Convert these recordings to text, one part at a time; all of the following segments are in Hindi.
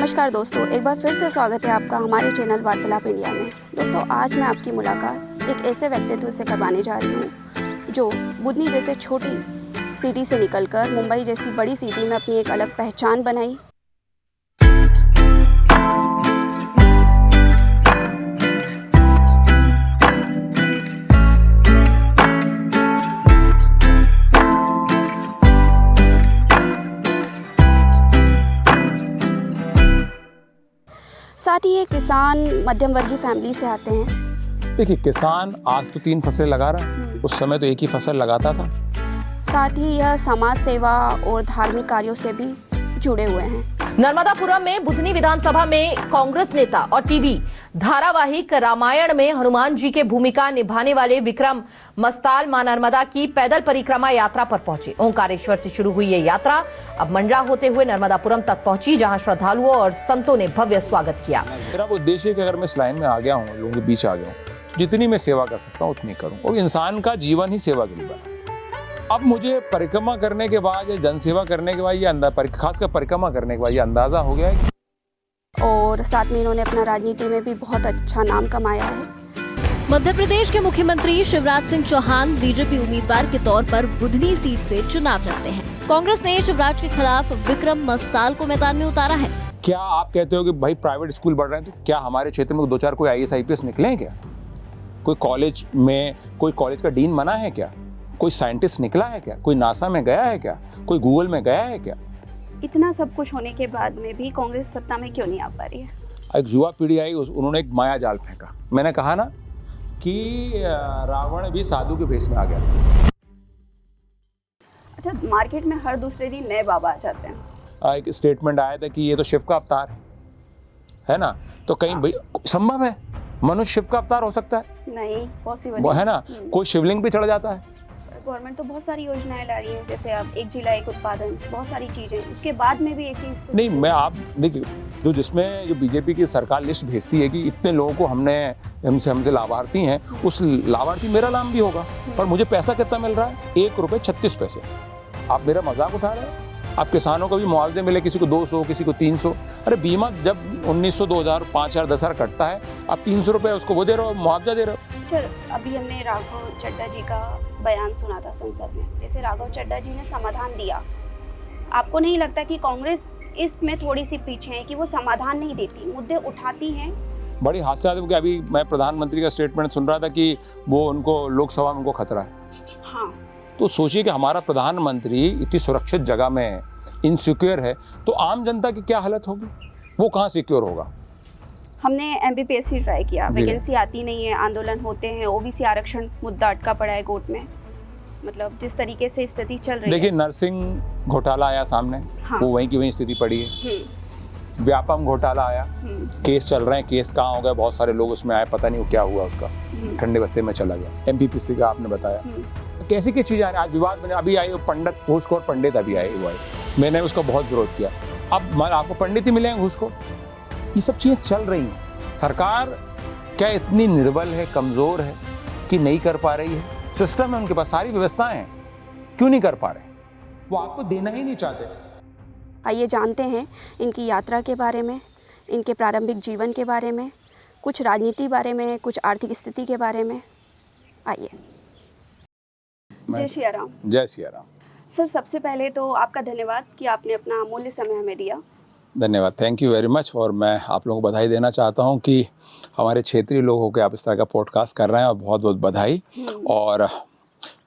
नमस्कार दोस्तों, एक बार फिर से स्वागत है आपका हमारे चैनल वार्तालाप इंडिया में। दोस्तों, आज मैं आपकी मुलाकात एक ऐसे व्यक्तित्व से करवाने जा रही हूँ जो बुधनी जैसे छोटी सिटी से निकलकर मुंबई जैसी बड़ी सिटी में अपनी एक अलग पहचान बनाई। साथ ही ये किसान मध्यम वर्गीय फैमिली से आते हैं। देखिए, किसान आज तो 3 फसलें लगा रहा है, उस समय तो एक ही फसल लगाता था। साथ ही यह समाज सेवा और धार्मिक कार्यों से भी जुड़े हुए हैं। नर्मदापुरम में बुधनी विधानसभा में कांग्रेस नेता और टीवी धारावाहिक रामायण में हनुमान जी के भूमिका निभाने वाले विक्रम मस्ताल मां नर्मदा की पैदल परिक्रमा यात्रा पर पहुंचे। ओंकारेश्वर से शुरू हुई ये यात्रा अब मंडला होते हुए नर्मदापुरम तक पहुंची, जहां श्रद्धालुओं और संतों ने भव्य स्वागत किया। मेरा उद्देश्य है कि अगर मैं इस लाइन में आ गया हूँ, लोगों के बीच आ गया हूँ, जितनी मैं सेवा कर सकता हूँ उतनी करूँ। और इंसान का जीवन ही सेवा के लिए बना। अब मुझे परिक्रमा करने के बाद या जनसेवा करने के बाद ये खासकर परिक्रमा करने के बाद ये अंदाजा हो गया है। और साथ में इन्होंने अपना राजनीति में भी बहुत अच्छा नाम कमाया है। मध्य प्रदेश के मुख्यमंत्री शिवराज सिंह चौहान बीजेपी उम्मीदवार के तौर पर बुधनी सीट से चुनाव लड़ते हैं। कांग्रेस ने शिवराज के खिलाफ विक्रम मस्ताल को मैदान में उतारा है। क्या आप कहते हो कि भाई प्राइवेट स्कूल बढ़ रहे हैं, तो क्या हमारे क्षेत्र में 2-4 कोई IAS IPS निकले हैं क्या? कोई कॉलेज का डीन बना है क्या? कोई साइंटिस्ट निकला है क्या? कोई नासा में गया है क्या? कोई गूगल में गया है क्या? इतना सब कुछ होने के बाद में भी कांग्रेस सत्ता में क्यों नहीं आ पा रही है? एक युवा पीढ़ी आई, उन्होंने एक माया जाल फेंका। मैंने कहा ना कि रावण भी साधु के भेष में आ गया था। अच्छा, मार्केट में हर दूसरे दिन नए बाबा आ जाते हैं। एक स्टेटमेंट आया था कि ये तो शिव का अवतार है ना, तो कहीं भाई संभव है मनुष्य शिव का अवतार हो सकता है? नहीं पॉसिबल वो है ना, कोई शिवलिंग पे चढ़ जाता है। गवर्नमेंट तो बहुत सारी योजनाएं ला रही है, जैसे अब 1 जिला 1 उत्पादन, बहुत सारी चीजें। उसके बाद में भी ऐसी नहीं, मैं आप देखिए, जो बीजेपी की सरकार लिस्ट भेजती है कि इतने लोगों को हमसे लाभार्थी हैं, उस लाभार्थी मेरा नाम भी होगा, पर मुझे पैसा कितना मिल रहा है? ₹1.36। आप मेरा मजाक उठा रहे हैं? आप किसानों को भी मुआवजे मिले, किसी को 200, किसी को 300। अरे बीमा जब 1900, 2000, 5000, 10,000 कटता है, आप 300 रुपये उसको वो दे रहे हो, मुआवजा दे रहे हो। चल, अभी हमने राघव चड्ढा जी का बयान सुना था संसद में। जैसे राघव चड्ढा जी ने समाधान दिया, आपको नहीं लगता कि कांग्रेस इसमें थोड़ी सी पीछे है कि वो समाधान नहीं देती, मुद्दे उठाती हैं? बड़ी हास्यास्पद, क्योंकि अभी मैं प्रधानमंत्री का स्टेटमेंट सुन रहा था कि वो उनको लोकसभा में उनको खतरा है। हाँ, तो सोचिए कि हमारा प्रधानमंत्री इतनी सुरक्षित जगह में है, इनसिक्योर है, तो आम जनता की क्या हालत होगी? वो कहाँ सिक्योर होगा? हमने MBPSC ट्राई किया, वैकेंसी आती नहीं है, आंदोलन होते हैं, OBC आरक्षण मुद्दा अटका पड़ा है कोर्ट में। मतलब जिस तरीके से स्थिति चल रही है। देखिए, नर्सिंग घोटाला आया सामने, हाँ। वो वहीं की वहीं स्थिति पड़ी है। व्यापम घोटाला आया, केस चल रहे हैं, केस कहाँ हो गए, बहुत सारे लोग उसमें आए, पता नहीं वो क्या हुआ, उसका ठंडे बस्ते में चला गया। MPPC का आपने बताया, कैसी की चीज़ आ रही है। आज विवाद बने, अभी आए पंडित, घूसखोर पंडित अभी आए हुआ है, मैंने उसका बहुत विरोध किया। अब आपको पंडित ही मिले हैं घूसखोर? ये सब चीज़ें चल रही हैं। सरकार क्या इतनी निर्बल है, कमज़ोर है कि नहीं कर पा रही है? सिस्टम है उनके पास, सारी व्यवस्थाएं हैं, क्यों नहीं कर पा रहे? वो आपको देना ही नहीं चाहते। आइए जानते हैं इनकी यात्रा के बारे में, इनके प्रारंभिक जीवन के बारे में, कुछ राजनीति बारे में, कुछ आर्थिक स्थिति के बारे में। आइए। जय सिया राम। जय सिया राम। सर, सबसे पहले तो आपका धन्यवाद कि आपने अपना अमूल्य समय हमें दिया। धन्यवाद, थैंक यू वेरी मच। और मैं आप लोगों को बधाई देना चाहता हूं कि हमारे क्षेत्रीय लोग होकर आप इस तरह का पॉडकास्ट कर रहे हैं, और बहुत बहुत बधाई। और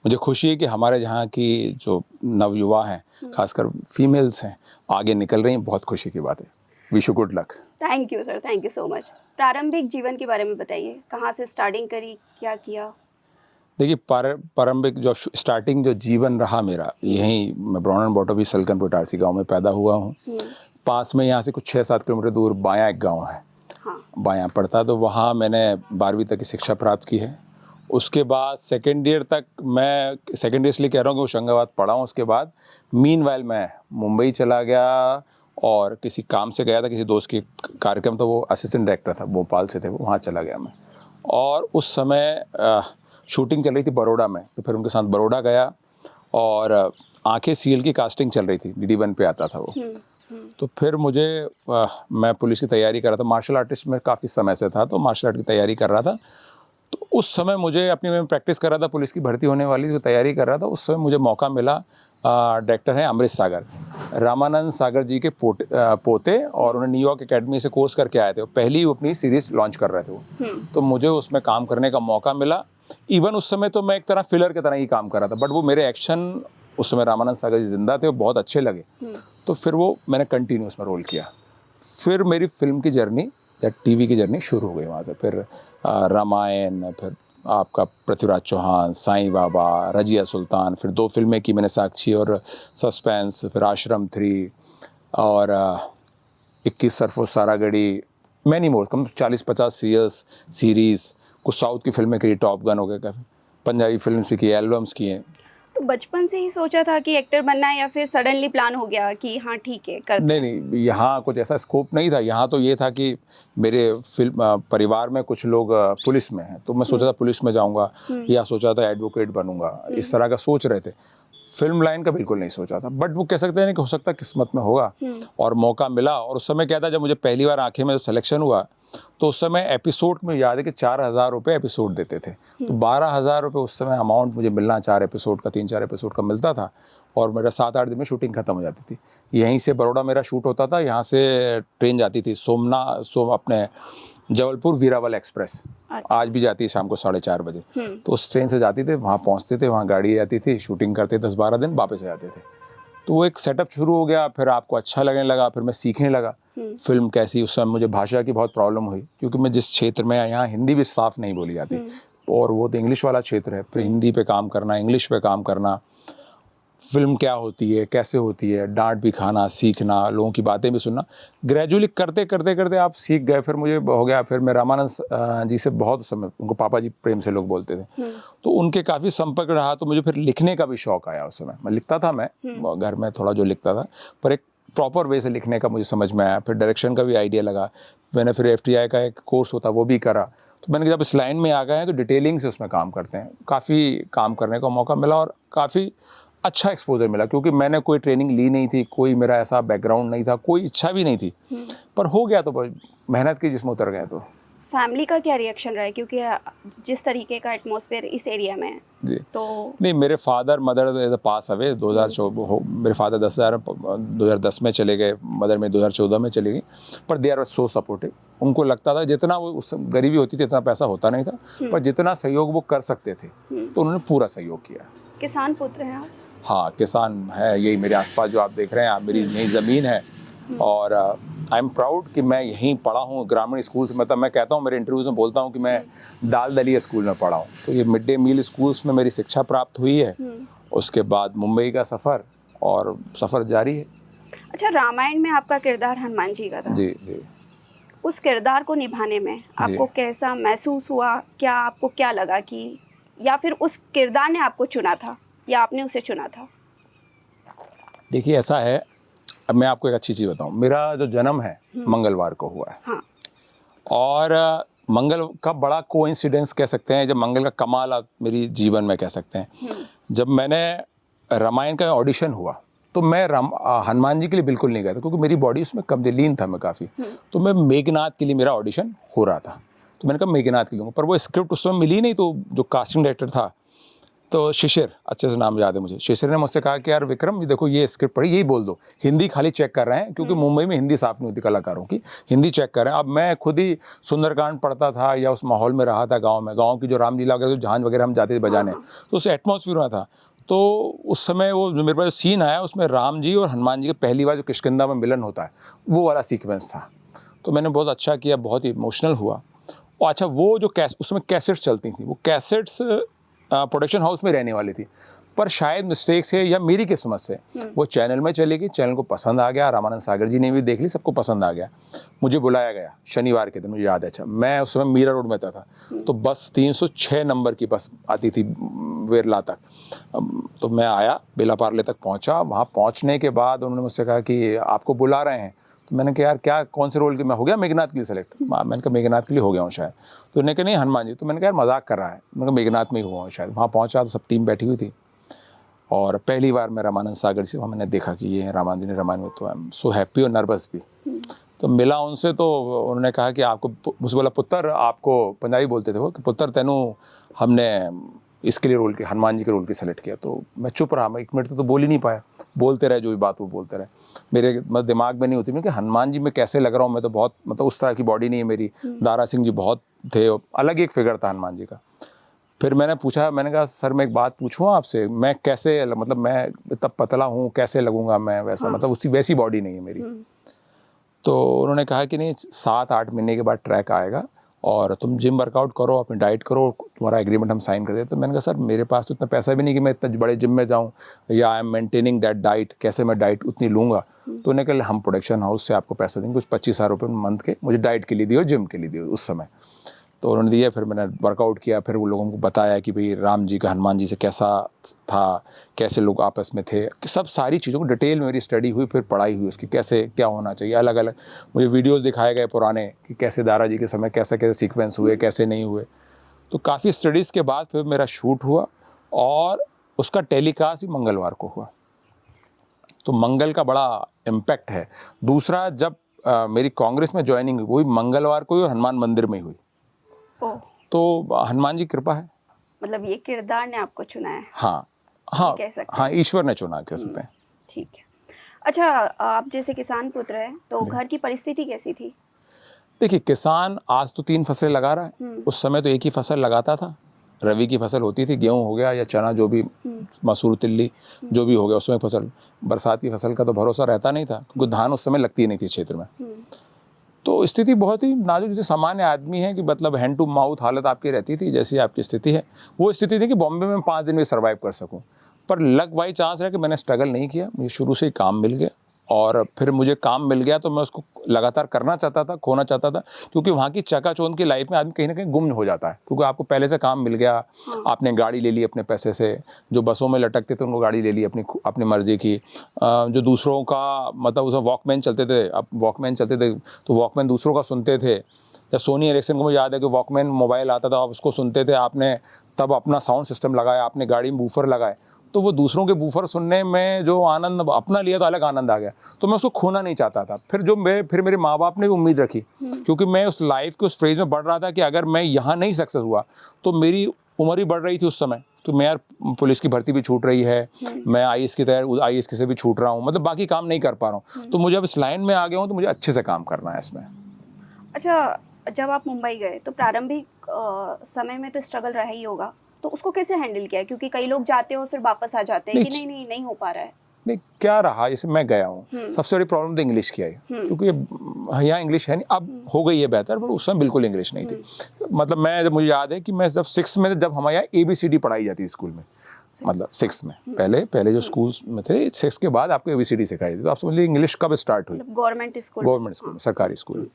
मुझे खुशी है कि हमारे यहाँ की जो नवयुवा हैं, खासकर फीमेल्स हैं, आगे निकल रही हैं। बहुत खुशी की बात है। Wish you good luck. Thank you sir, thank you so much. प्रारंभिक जीवन के बारे में बताइए, कहाँ से स्टार्टिंग करी, क्या किया? देखिए, प्रारंभिक जो स्टार्टिंग जो जीवन रहा मेरा, यहीं मैं ब्राउन एंड बॉटम भी सलकनपुर टारसी गाँव में पैदा हुआ हूँ। पास में यहाँ से कुछ 6-7 किलोमीटर दूर बाया एक गांव है। हाँ। बाया पड़ता, तो वहाँ मैंने 12वीं तक की शिक्षा प्राप्त की है। उसके बाद सेकेंड ईयर तक, मैं सेकेंड ईयर इसलिए कह रहा हूँ कि होशंगाबाद पढ़ा हूँ। उसके बाद मीनवाइल मैं मुंबई चला गया और किसी काम से गया था, किसी दोस्त की कार्यक्रम, तो वो असिस्टेंट डायरेक्टर था, भोपाल से थे, वहाँ चला गया मैं। और उस समय शूटिंग चल रही थी बड़ौदा में, तो फिर उनके साथ बड़ौदा गया, और आंखें सील की कास्टिंग चल रही थी, DD1 पे आता था वो। तो फिर मुझे मैं पुलिस की तैयारी कर रहा था, मार्शल आर्टिस्ट में काफ़ी समय से था, तो मार्शल आर्ट की तैयारी कर रहा था। तो उस समय मुझे अपनी मैं प्रैक्टिस कर रहा था, पुलिस की भर्ती होने वाली तो तैयारी कर रहा था। उस समय मुझे मौका मिला, डायरेक्टर हैं अमृत सागर, रामानंद सागर जी के पोते, और उन्हें न्यूयॉर्क एकेडमी से कोर्स करके आए थे। पहली वो अपनी सीरीज लॉन्च कर रहे थे वो, तो मुझे उसमें काम करने का मौका मिला। इवन उस समय तो मैं एक तरह फिलर की तरह ही काम कर रहा था, बट वो मेरे एक्शन उस समय रामानंद सागर जी जिंदा थे, वो बहुत अच्छे लगे। तो फिर वो मैंने कंटिन्यू उसमें रोल किया। फिर मेरी फिल्म की जर्नी या टीवी की जर्नी शुरू हो गई वहाँ से। फिर रामायण, फिर आपका पृथ्वीराज चौहान, साईं बाबा, रजिया सुल्तान, फिर 2 फिल्में की मैंने, साक्षी और सस्पेंस, फिर आश्रम 3 और 21 सरफो सारागढ़ी, मैनी मोर, कम 40-50 सीरीज़, कुछ साउथ की फिल्में की, टॉप गन हो गया, काफ़ी पंजाबी फिल्म्स भी की, एल्बम्स किए। तो बचपन से ही सोचा था कि एक्टर बनना है, या फिर सडनली प्लान हो गया कि हाँ ठीक है कर? नहीं, यहाँ कुछ ऐसा स्कोप नहीं था। यहाँ तो ये था कि मेरे परिवार में कुछ लोग पुलिस में हैं, तो मैं सोचा था पुलिस में जाऊँगा, या सोचा था एडवोकेट बनूंगा, इस तरह का सोच रहे थे। फिल्म लाइन का बिल्कुल नहीं सोचा था, बट वो कह सकते हैं कि हो सकता है किस्मत में होगा, और मौका मिला। और उस समय क्या था, जब मुझे पहली बार आंखें में सिलेक्शन हुआ, तो उस समय एपिसोड में याद है कि 4,000 रुपये एपिसोड देते थे, तो 12,000 रुपये उस समय अमाउंट मुझे मिलना 4 एपिसोड का, 3-4 एपिसोड का मिलता था, और मेरा 7-8 दिन में शूटिंग खत्म हो जाती थी। यहीं से बड़ौदा मेरा शूट होता था, यहाँ से ट्रेन जाती थी अपने जबलपुर वीरावल एक्सप्रेस, आज भी जाती है शाम को 4:30 बजे। तो उस ट्रेन से जाती थे, वहाँ पहुँचते थे, वहाँ गाड़ी आती थी, शूटिंग करते 10-12 दिन, वापस आ जाते थे। तो वो एक सेटअप शुरू हो गया। फिर आपको अच्छा लगने लगा, फिर मैं सीखने लगा फिल्म कैसी। उस समय मुझे भाषा की बहुत प्रॉब्लम हुई, क्योंकि मैं जिस क्षेत्र में, यहाँ हिंदी भी साफ नहीं बोली जाती, और वो तो इंग्लिश वाला क्षेत्र है। फिर हिंदी पे काम करना, इंग्लिश पे काम करना, फिल्म क्या होती है, कैसे होती है, डांट भी खाना, सीखना, लोगों की बातें भी सुनना, ग्रेजुअली करते करते करते आप सीख गए। फिर मुझे हो गया, फिर मैं रामानंद जी से बहुत समय, उनको पापा जी प्रेम से लोग बोलते थे, तो उनके काफ़ी संपर्क रहा। तो मुझे फिर लिखने का भी शौक आया। उस समय मैं लिखता था, मैं घर में थोड़ा जो लिखता था, पर एक प्रॉपर वे से लिखने का मुझे समझ में आया। फिर डायरेक्शन का भी आइडिया लगा। मैंने फिर FTI का एक कोर्स होता, वो भी करा। तो मैंने जब इस लाइन में आ गए हैं, तो डिटेलिंग से उसमें काम करते हैं, काफ़ी काम करने का मौका मिला, और काफ़ी अच्छा एक्सपोजर मिला, क्योंकि मैंने कोई ट्रेनिंग ली नहीं थी, कोई मेरा ऐसा बैकग्राउंड नहीं था, कोई इच्छा भी नहीं थी, पर हो गया, तो मेहनत की जिसमें उतर गए। तो फैमिली का क्या रिएक्शन रहा है, क्योंकि जिस तरीके का एटमॉस्फेयर इस एरिया में है? जी, तो नहीं, मेरे फादर मदर पास अवे 2014, मेरे फादर 2010 में चले गए, मदर में 2014 में चली गई, पर दे आर सो सपोर्टिव। उनको लगता था, जितना वो उस गरीबी होती थी, इतना पैसा होता नहीं था, पर जितना सहयोग वो कर सकते थे, तो उन्होंने पूरा सहयोग किया। किसान पुत्र हैं आप? हाँ, किसान है, यही मेरे आसपास जो आप देख रहे हैं, आप मेरी यही ज़मीन है, और आई एम प्राउड कि मैं यहीं पढ़ा हूँ, ग्रामीण स्कूल से। मतलब मैं कहता हूँ, मेरे इंटरव्यूज़ में बोलता हूँ कि मैं दाल दलिया स्कूल में पढ़ा हूँ। तो ये मिड डे मील स्कूल्स में मेरी शिक्षा प्राप्त हुई है। उसके बाद मुंबई का सफ़र, और सफ़र जारी है। अच्छा, रामायण में आपका किरदार हनुमान जी का था। जी जी। उस किरदार को निभाने में आपको कैसा महसूस हुआ? क्या आपको क्या लगा कि, या फिर उस किरदार ने आपको चुना था, या आपने उसे चुना था? देखिए, ऐसा है, अब मैं आपको एक अच्छी चीज़ बताऊं। मेरा जो जन्म है मंगलवार को हुआ है। हाँ। और मंगल का बड़ा कोइंसिडेंस कह सकते हैं, जब मंगल का कमाल आप मेरी जीवन में कह सकते हैं। जब मैंने रामायण का ऑडिशन हुआ, तो मैं हनुमान जी के लिए बिल्कुल नहीं गया था, क्योंकि मेरी बॉडी उसमें कमजोर था मैं काफ़ी। तो मैं मेघनाथ के लिए मेरा ऑडिशन हो रहा था, तो मैंने कहा मेघनाथ के लिए, पर वो स्क्रिप्ट उस समय मिली नहीं। तो जो कास्टिंग डायरेक्टर था, तो शिशिर, अच्छे से नाम याद है मुझे, शिशिर ने मुझसे कहा कि यार विक्रम, ये देखो, ये स्क्रिप्ट पढ़ी, यही बोल दो, हिंदी खाली चेक कर रहे हैं, क्योंकि मुंबई में हिंदी साफ नहीं होती कलाकारों की, हिंदी चेक कर रहे हैं। अब मैं खुद ही सुंदरकांड पढ़ता था, या उस माहौल में रहा था, गाँव की जो रामलीला वगैरह, जो झांझ वगैरह हम जाते थे बजाने, तो उस एटमॉस्फेयर में था। तो उस समय वो मेरे पास जो सीन आया, उसमें राम जी और हनुमान जी के पहली बार जो किष्किंधा में मिलन होता है, वो वाला सीक्वेंस था। तो मैंने बहुत अच्छा किया, बहुत ही इमोशनल हुआ। और अच्छा, वो जो उसमें कैसेट्स चलती थी, वो कैसेट्स प्रोडक्शन हाउस में रहने वाली थी, पर शायद मिस्टेक से या मेरी किस्मत से वो चैनल में चली गई। चैनल को पसंद आ गया, रामानंद सागर जी ने भी देख ली, सबको पसंद आ गया। मुझे बुलाया गया शनिवार के दिन, मुझे याद है। अच्छा, मैं उस समय मीरा रोड में था, तो बस 306 नंबर की बस आती थी वेरला तक। तो मैं आया, बेला पार्ले तक पहुंचा। वहाँ पहुंचने के बाद उन्होंने मुझसे कहा कि आपको बुला रहे हैं। तो मैंने कहा यार क्या, कौन से रोल के? मैं हो गया मेघनाथ के लिए सेलेक्ट। मैंने कहा मेघनाथ के लिए हो गया हूँ शायद। तो उन्होंने कहा नहीं, हनुमान जी। तो मैंने कहा यार मजाक कर रहा है। मैंने कहा मेघनाथ में ही हुआ हूँ शायद। वहाँ पहुँचा तो सब टीम बैठी हुई थी। और पहली बार मैं रामानंद सागर से वहाँ मैंने देखा कि ये रामानंद जी ने रामायण में, तो आई एम सो हैप्पी और नर्वस भी। तो मिला उनसे तो उन्होंने कहा कि आपको, मुझसे बोला पुत्र, आपको पंजाबी बोलते थे वो, कि पुत्र तेनू हमने इसके लिए रोल किया, हनुमान जी के रोल के सेलेक्ट किया। तो मैं चुप रहा, मैं 1 मिनट तो बोल ही नहीं पाया, बोलते रहे जो भी बात वो बोलते रहे। मेरे मतलब दिमाग में नहीं होती मैं कि हनुमान जी में कैसे लग रहा हूँ मैं, तो बहुत मतलब उस तरह की बॉडी नहीं है मेरी। दारा सिंह जी बहुत थे, अलग एक फिगर था हनुमान जी का। फिर मैंने पूछा, मैंने कहा सर मैं एक बात पूछूँ आपसे, मैं कैसे, मतलब मैं इतना पतला हूँ, कैसे लगूंगा मैं वैसा, मतलब उसकी वैसी बॉडी नहीं है मेरी। तो उन्होंने कहा कि नहीं, 7-8 महीने के बाद ट्रैक आएगा और तुम जिम वर्कआउट करो, अपनी डाइट करो, तुम्हारा एग्रीमेंट हम साइन कर देते। तो मैंने कहा सर मेरे पास तो इतना पैसा भी नहीं कि मैं इतना बड़े जिम में जाऊँ, या I am maintaining that diet, कैसे मैं डाइट उतनी लूँगा। तो उन्होंने कहा हम प्रोडक्शन हाउस से आपको पैसा देंगे, कुछ 25,000 रुपये मंथ के, मुझे डाइट के लिए दिए और जिम के लिए दिए उस समय। तो उन्होंने दिया, फिर मैंने वर्कआउट किया, फिर वो लोगों को बताया कि भाई राम जी का हनुमान जी से कैसा था, कैसे लोग आपस में थे, कि सब सारी चीज़ों को डिटेल में मेरी स्टडी हुई, फिर पढ़ाई हुई उसकी, कैसे क्या होना चाहिए। अलग अलग मुझे वीडियोस दिखाए गए पुराने कि कैसे दारा जी के समय कैसे कैसे सीक्वेंस हुए, कैसे नहीं हुए। तो काफ़ी स्टडीज़ के बाद फिर मेरा शूट हुआ और उसका टेलीकास्ट भी मंगलवार को हुआ। तो मंगल का बड़ा इम्पैक्ट है। दूसरा, जब मेरी कांग्रेस में ज्वाइनिंग हुई वो भी मंगलवार को ही और हनुमान मंदिर में ही हुई। तो हनुमान जी कृपा है, मतलब ये किरदार ने आपको चुना है। हाँ हाँ कह सकते हाँ, ईश्वर ने चुना, कह सकते हैं। ठीक है। अच्छा, आप जैसे किसान पुत्र हैं, तो घर की परिस्थिति कैसी थी? देखिए, किसान आज तो 3 फसलें लगा रहा है, उस समय तो एक ही फसल लगाता था। रवि की फसल होती थी, गेहूं हो गया या चना, जो भी मसूर तिल्ली जो भी हो गया उसमें फसल। बरसात की फसल का तो भरोसा रहता नहीं था, क्योंकि धान उस समय लगती नहीं थी क्षेत्र में। तो स्थिति बहुत ही नाजुक, जैसे सामान्य आदमी है कि मतलब हैंड टू माउथ हालत आपकी रहती थी, जैसी आपकी स्थिति है वो स्थिति थी कि बॉम्बे में 5 दिन में सर्वाइव कर सकूं। पर लक बाई चांस रहा कि मैंने स्ट्रगल नहीं किया, मुझे शुरू से ही काम मिल गया। और फिर मुझे काम मिल गया तो मैं उसको लगातार करना चाहता था, खोना चाहता था, क्योंकि वहाँ की चकाचौंध की लाइफ में आदमी कहीं ना कहीं गुम हो जाता है, क्योंकि आपको पहले से काम मिल गया। आपने गाड़ी ले ली अपने पैसे से, जो बसों में लटकते थे उनको गाड़ी ले ली अपनी मर्जी की। जो दूसरों का मतलब उसमें वॉकमैन चलते थे, अब वॉकमैन चलते थे तो वॉकमैन दूसरों का सुनते थे। या सोनी एरिक्सन को मुझे याद है कि वॉकमैन मोबाइल आता था, आप उसको सुनते थे। आपने तब अपना साउंड सिस्टम लगाया, आपने गाड़ी में बूफर लगाए, तो वो दूसरों के बूफर सुनने में जो आनंद अपना लिया तो अलग आनंद आ गया। तो मैं उसको खोना नहीं चाहता था। फिर मेरे माँ बाप ने भी उम्मीद रखी, क्योंकि मैं उस लाइफ के उस फेज में बढ़ रहा था कि अगर मैं यहाँ नहीं सक्सेस हुआ तो मेरी उम्र ही बढ़ रही थी उस समय। तो मैं यार पुलिस की भर्ती भी छूट रही है, मैं आईएएस की तैयारी, आईएएस की से भी छूट रहा हूँ, मतलब बाकी काम नहीं कर पा रहा हूँ। तो मुझे अब इस लाइन में आ गया हूँ तो मुझे अच्छे से काम करना है इसमें। अच्छा, जब आप मुंबई गए तो प्रारंभिक समय में तो स्ट्रगल रहा ही होगा, तो उसको कैसे हैंडल किया? क्योंकि कई लोग जाते हैं और फिर वापस आ जाते हैं कि नहीं हो पा रहा है। नहीं, क्या रहा, जैसे मैं गया हूँ, सबसे बड़ी प्रॉब्लम तो इंग्लिश की आई, क्योंकि यहाँ इंग्लिश है नहीं। अब हो गई है बेहतर, पर उस समय बिल्कुल इंग्लिश नहीं थी। मतलब मुझे याद है कि मैं जब 6th में, जब हमारे यहाँ ABCD पढ़ाई जाती थी स्कूल में, मतलब 6th में, पहले जो स्कूल में थे 6th के बाद आपको ABCD सिखाई थी। तो आप समझ लीजिए इंग्लिश कब स्टार्ट हुई? गवर्नमेंट स्कूल, सरकारी स्कूल।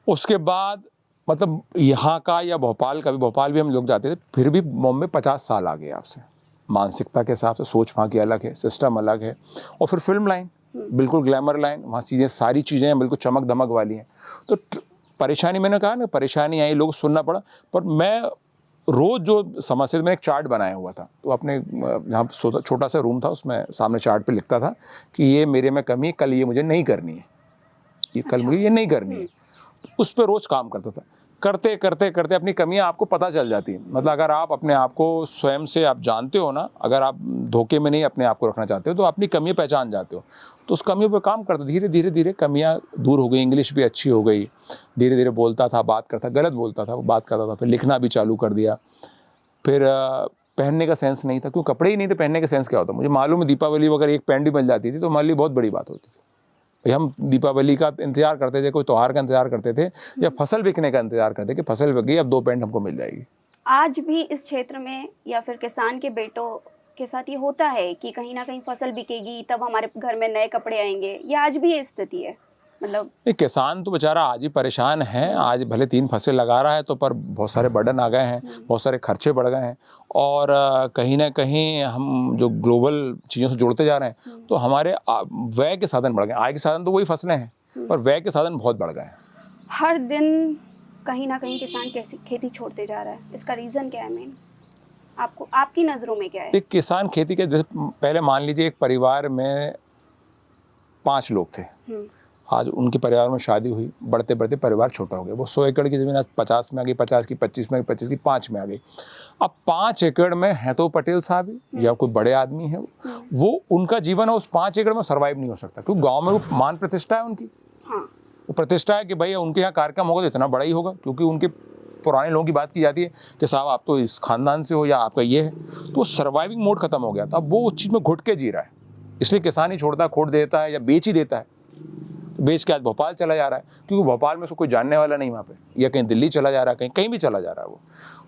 उसके बाद मतलब यहाँ का या भोपाल का भी, भोपाल भी हम लोग जाते थे, फिर भी बॉम्बे 50 साल आ गए आपसे। मानसिकता के हिसाब से सोच वहाँ की अलग है, सिस्टम अलग है। और फिर फिल्म लाइन, बिल्कुल ग्लैमर लाइन, वहाँ चीज़ें, सारी चीज़ें बिल्कुल चमक दमक वाली हैं। तो परेशानी, मैंने कहा ना, परेशानी आई, लोग सुनना पड़ा। पर मैं रोज़ जो समस्या, मैंने एक चार्ट बनाया हुआ था, तो अपने यहाँ छोटा सा रूम था, उसमें सामने चार्ट पे लिखता था कि ये मेरे में कमी है, कल ये मुझे नहीं करनी है, ये कल मुझे ये नहीं करनी है। उस पर रोज़ काम करता था। करते करते करते अपनी कमियां आपको पता चल जाती हैं। मतलब अगर आप अपने आप को स्वयं से आप जानते हो ना, अगर आप धोखे में नहीं अपने आप को रखना चाहते हो, तो अपनी कमियां पहचान जाते हो। तो उस कमियों पर काम करते, धीरे धीरे धीरे कमियां दूर हो गई, इंग्लिश भी अच्छी हो गई, धीरे धीरे बोलता था, बात करता, गलत बोलता था, बात करता था। फिर लिखना भी चालू कर दिया। फिर पहनने का सेंस नहीं था, क्यों, कपड़े ही नहीं थे, पहनने का सेंस क्या होता। मुझे मालूम है दीपावली वगैरह एक पैंट भी मिल जाती थी तो हमारे लिए बहुत बड़ी बात होती थी। हम दीपावली का इंतजार करते थे, कोई त्यौहार का इंतजार करते थे, या फसल बिकने का इंतजार करते कि फसल बिक गई, अब 2 पैंट हमको मिल जाएगी। आज भी इस क्षेत्र में या फिर किसान के बेटों के साथ ये होता है कि कहीं ना कहीं फसल बिकेगी तब हमारे घर में नए कपड़े आएंगे, ये आज भी ये स्थिति है? मतलब नहीं, किसान तो बेचारा आज ही परेशान है। आज भले 3 फसल लगा रहा है तो, पर बहुत सारे बर्डन आ गए हैं, बहुत सारे खर्चे बढ़ गए हैं। और कहीं ना कहीं हम जो ग्लोबल चीज़ों से जुड़ते जा रहे हैं, तो हमारे व्यय के साधन बढ़ गए। आय के साधन तो वही फसलें हैं, और व्यय के साधन बहुत बढ़ गए हैं। हर दिन कहीं ना कहीं किसान कैसी खेती छोड़ते जा रहा है, इसका रीज़न क्या है मेन? आपको, आपकी नज़रों में क्या है? एक किसान खेती के, जैसे पहले मान लीजिए एक परिवार में 5 लोग थे, आज उनके परिवार में शादी हुई, बढ़ते बढ़ते परिवार छोटा हो गया, वो 100 एकड़ की ज़मीन आज 50 में आ गई, 50 की 25 में, 25 की 5 में आ गई। अब 5 एकड़ में है तो पटेल साहब ही या कोई बड़े आदमी है, वो उनका जीवन है उस 5 एकड़ में सर्वाइव नहीं हो सकता, क्योंकि गांव में वो मान प्रतिष्ठा है उनकी। हाँ। वो प्रतिष्ठा है कि भाई उनके यहाँ कार्यक्रम होगा तो इतना बड़ा ही होगा, क्योंकि उनके पुराने लोगों की बात की जाती है कि साहब आप तो इस खानदान से हो या आपका ये है, तो सर्वाइविंग मोड खत्म हो गया था। अब वो उस चीज़ में घुट के जी रहा है, इसलिए किसान ही छोड़ता है, खोड़ देता है या बेच ही देता है। बेच के आज भोपाल चला जा रहा है, क्योंकि भोपाल में उसको कोई जानने वाला नहीं वहाँ पे, या कहीं दिल्ली चला जा रहा है, कहीं भी चला जा रहा है वो।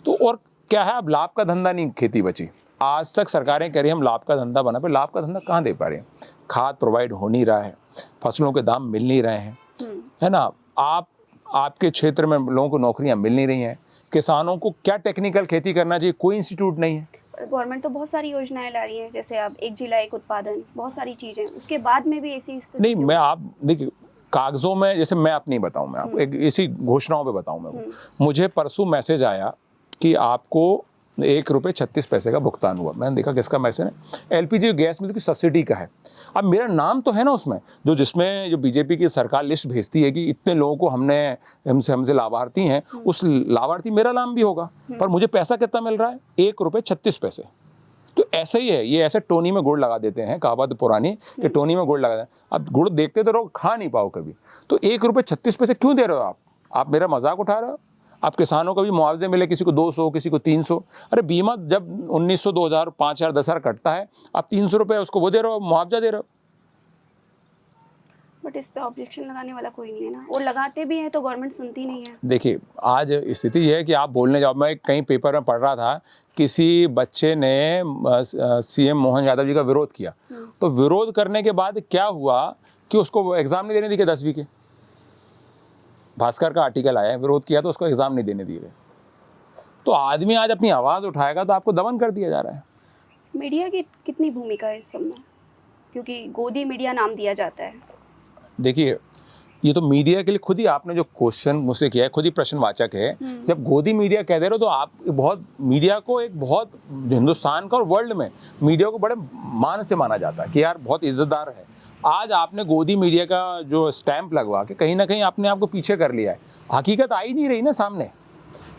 तो और क्या है, अब लाभ का धंधा नहीं खेती बची। आज तक सरकारें कह रही हम लाभ का धंधा बना, पे लाभ का धंधा कहाँ दे पा रहे हैं? खाद प्रोवाइड हो नहीं रहा है, फसलों के दाम मिल नहीं रहे हैं, है ना। आपके क्षेत्र में लोगों को नौकरियां मिल नहीं रही हैं, किसानों को क्या टेक्निकल खेती करना चाहिए, कोई इंस्टीट्यूट नहीं है। गवर्नमेंट तो बहुत सारी योजनाएं ला रही है, जैसे अब एक जिला एक उत्पादन, बहुत सारी चीजें, उसके बाद में भी ऐसी स्थिति नहीं, मैं आप देखिए कागजों में, जैसे मैं अपनी बताऊं, मैं आपको एक इसी घोषणाओं पे बताऊं मैं, मुझे परसों मैसेज आया कि आपको 1 रुपये 36 पैसे का भुगतान हुआ। मैंने देखा किसका मैसेज है, एलपीजी गैस में तो सब्सिडी का है। अब मेरा नाम तो है ना उसमें, जो बीजेपी की सरकार लिस्ट भेजती है कि इतने लोगों को हमसे लाभार्थी हैं, उस लाभार्थी मेरा नाम भी होगा, पर मुझे पैसा कितना मिल रहा है? 1 रुपये 36 पैसे। तो ऐसा ही है, ये ऐसे टोनी में गुड़ लगा देते हैं, कहावत पुरानी कि टोनी में गुड़ लगा दें। अब गुड़ देखते तो रहो, खा नहीं पाओ कभी। तो 1 रुपये 36 पैसे क्यों दे रहे हो आप मेरा मजाक उठा रहे हो? आप किसानों को भी मुआवजे मिले, किसी को 200, किसी को 300। अरे बीमा जब 1900, 2000, 5000, 10,000 कटता है, आप 300 रुपये उसको वो दे रहे हो, मुआवजा दे रहे हो। बट इस पे ऑब्जेक्शन लगाने वाला कोई नहीं है ना, और लगाते भी हैं तो गवर्नमेंट सुनती नहीं है। देखिए आज स्थिति ये है कि आप बोलने जाओ, मैं कहीं पेपर में पढ़ रहा था, किसी बच्चे ने सीएम मोहन यादव जी का विरोध किया, तो विरोध करने के बाद क्या हुआ कि उसको एग्जाम नहीं देने दिए 10वीं के। भास्कर का आर्टिकल आया है, विरोध किया तो उसको एग्जाम नहीं देने दिए गए। तो आदमी आज अपनी आवाज़ उठाएगा तो आपको दमन कर दिया जा रहा है। मीडिया की कितनी भूमिका है इस सब में, क्योंकि गोदी मीडिया नाम दिया जाता है? देखिए ये तो मीडिया के लिए खुद ही आपने जो क्वेश्चन मुझसे किया है, खुद ही प्रश्नवाचक है। जब गोदी मीडिया कह दे रहे हो तो आप बहुत मीडिया को एक बहुत हिंदुस्तान का और वर्ल्ड में मीडिया को बड़े मान से माना जाता है कि यार बहुत इज्जतदार है। आज आपने गोदी मीडिया का जो स्टैंप लगवा के कहीं ना कहीं आपने आपको पीछे कर लिया है। हकीकत आई नहीं रही ना सामने।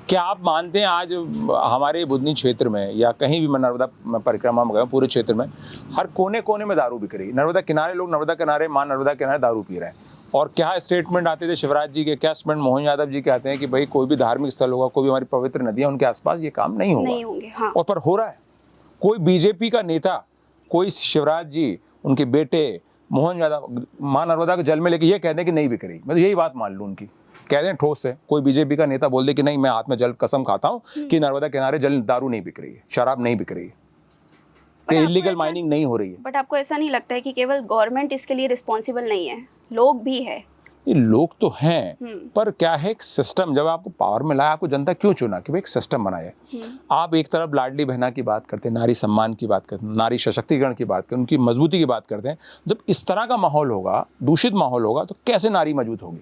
क्या आप मानते हैं आज हमारे बुधनी क्षेत्र में या कहीं भी, मैं नर्मदा परिक्रमा में गया पूरे क्षेत्र में, हर कोने कोने में दारू बिक रही है। नर्मदा किनारे लोग नर्मदा किनारे, मां नर्मदा किनारे दारू पी रहे हैं। और क्या स्टेटमेंट आते थे शिवराज जी के, क्या स्टेटमेंट मोहन यादव जी के आते हैं कि भाई कोई भी धार्मिक स्थल होगा, कोई भी हमारी पवित्र नदियाँ, उनके आसपास ये काम नहीं होंगे। हाँ। और पर हो रहा है। कोई बीजेपी का नेता, कोई शिवराज जी, उनके बेटे मोहन यादव मां नर्मदा को जल में लेके ये कह दें कि नहीं बिक रही, मैं तो यही बात मान लूँ उनकी, कह दें ठोस है। कोई बीजेपी का नेता बोल दे कि नहीं, मैं हाथ में जल कसम खाता हूँ कि नर्मदा किनारे जल दारू नहीं बिक रही है, शराब नहीं बिक रही है, कि इलीगल माइनिंग नहीं हो रही है। बट आपको ऐसा नहीं लगता है कि केवल गवर्नमेंट इसके लिए रिस्पॉन्सिबल नहीं है, लोग भी है? ये लोग तो हैं, पर क्या है एक सिस्टम, जब आपको पावर में लाया, आपको जनता क्यों चुना कि भाई एक सिस्टम बनाया है। आप एक तरफ लाडली बहना की बात करते हैं, नारी सम्मान की बात करते हैं, नारी सशक्तिकरण की बात करते हैं, उनकी मजबूती की बात करते हैं। जब इस तरह का माहौल होगा, दूषित माहौल होगा, तो कैसे नारी मजबूत होगी?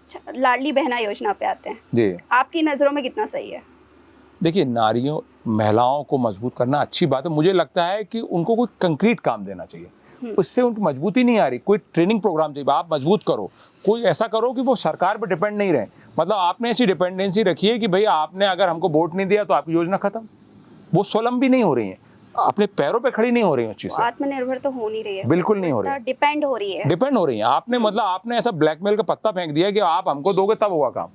अच्छा, लाडली बहना योजना पे आते हैं जी, आपकी नज़रों में कितना सही है? देखिए नारियों महिलाओं को मजबूत करना अच्छी बात है। मुझे लगता है कि उनको कोई कंक्रीट काम देना चाहिए, उससे उनकी मजबूती नहीं आ रही। कोई ट्रेनिंग प्रोग्राम चाहिए, आप मजबूत करो, कोई ऐसा करो कि वो सरकार पर डिपेंड नहीं रहे। मतलब आपने ऐसी डिपेंडेंसी रखी है कि भाई आपने अगर हमको वोट नहीं दिया तो आपकी योजना खत्म। वो स्वावलंबी नहीं हो रही है, अपने पैरों पे खड़ी नहीं हो रही है उस चीज़ से। आत्मनिर्भर तो हो नहीं रही है, बिल्कुल नहीं हो रही है, डिपेंड हो रही है। आपने मतलब आपने ऐसा ब्लैकमेल का पत्ता फेंक दिया कि आप हमको दोगे तब होगा काम।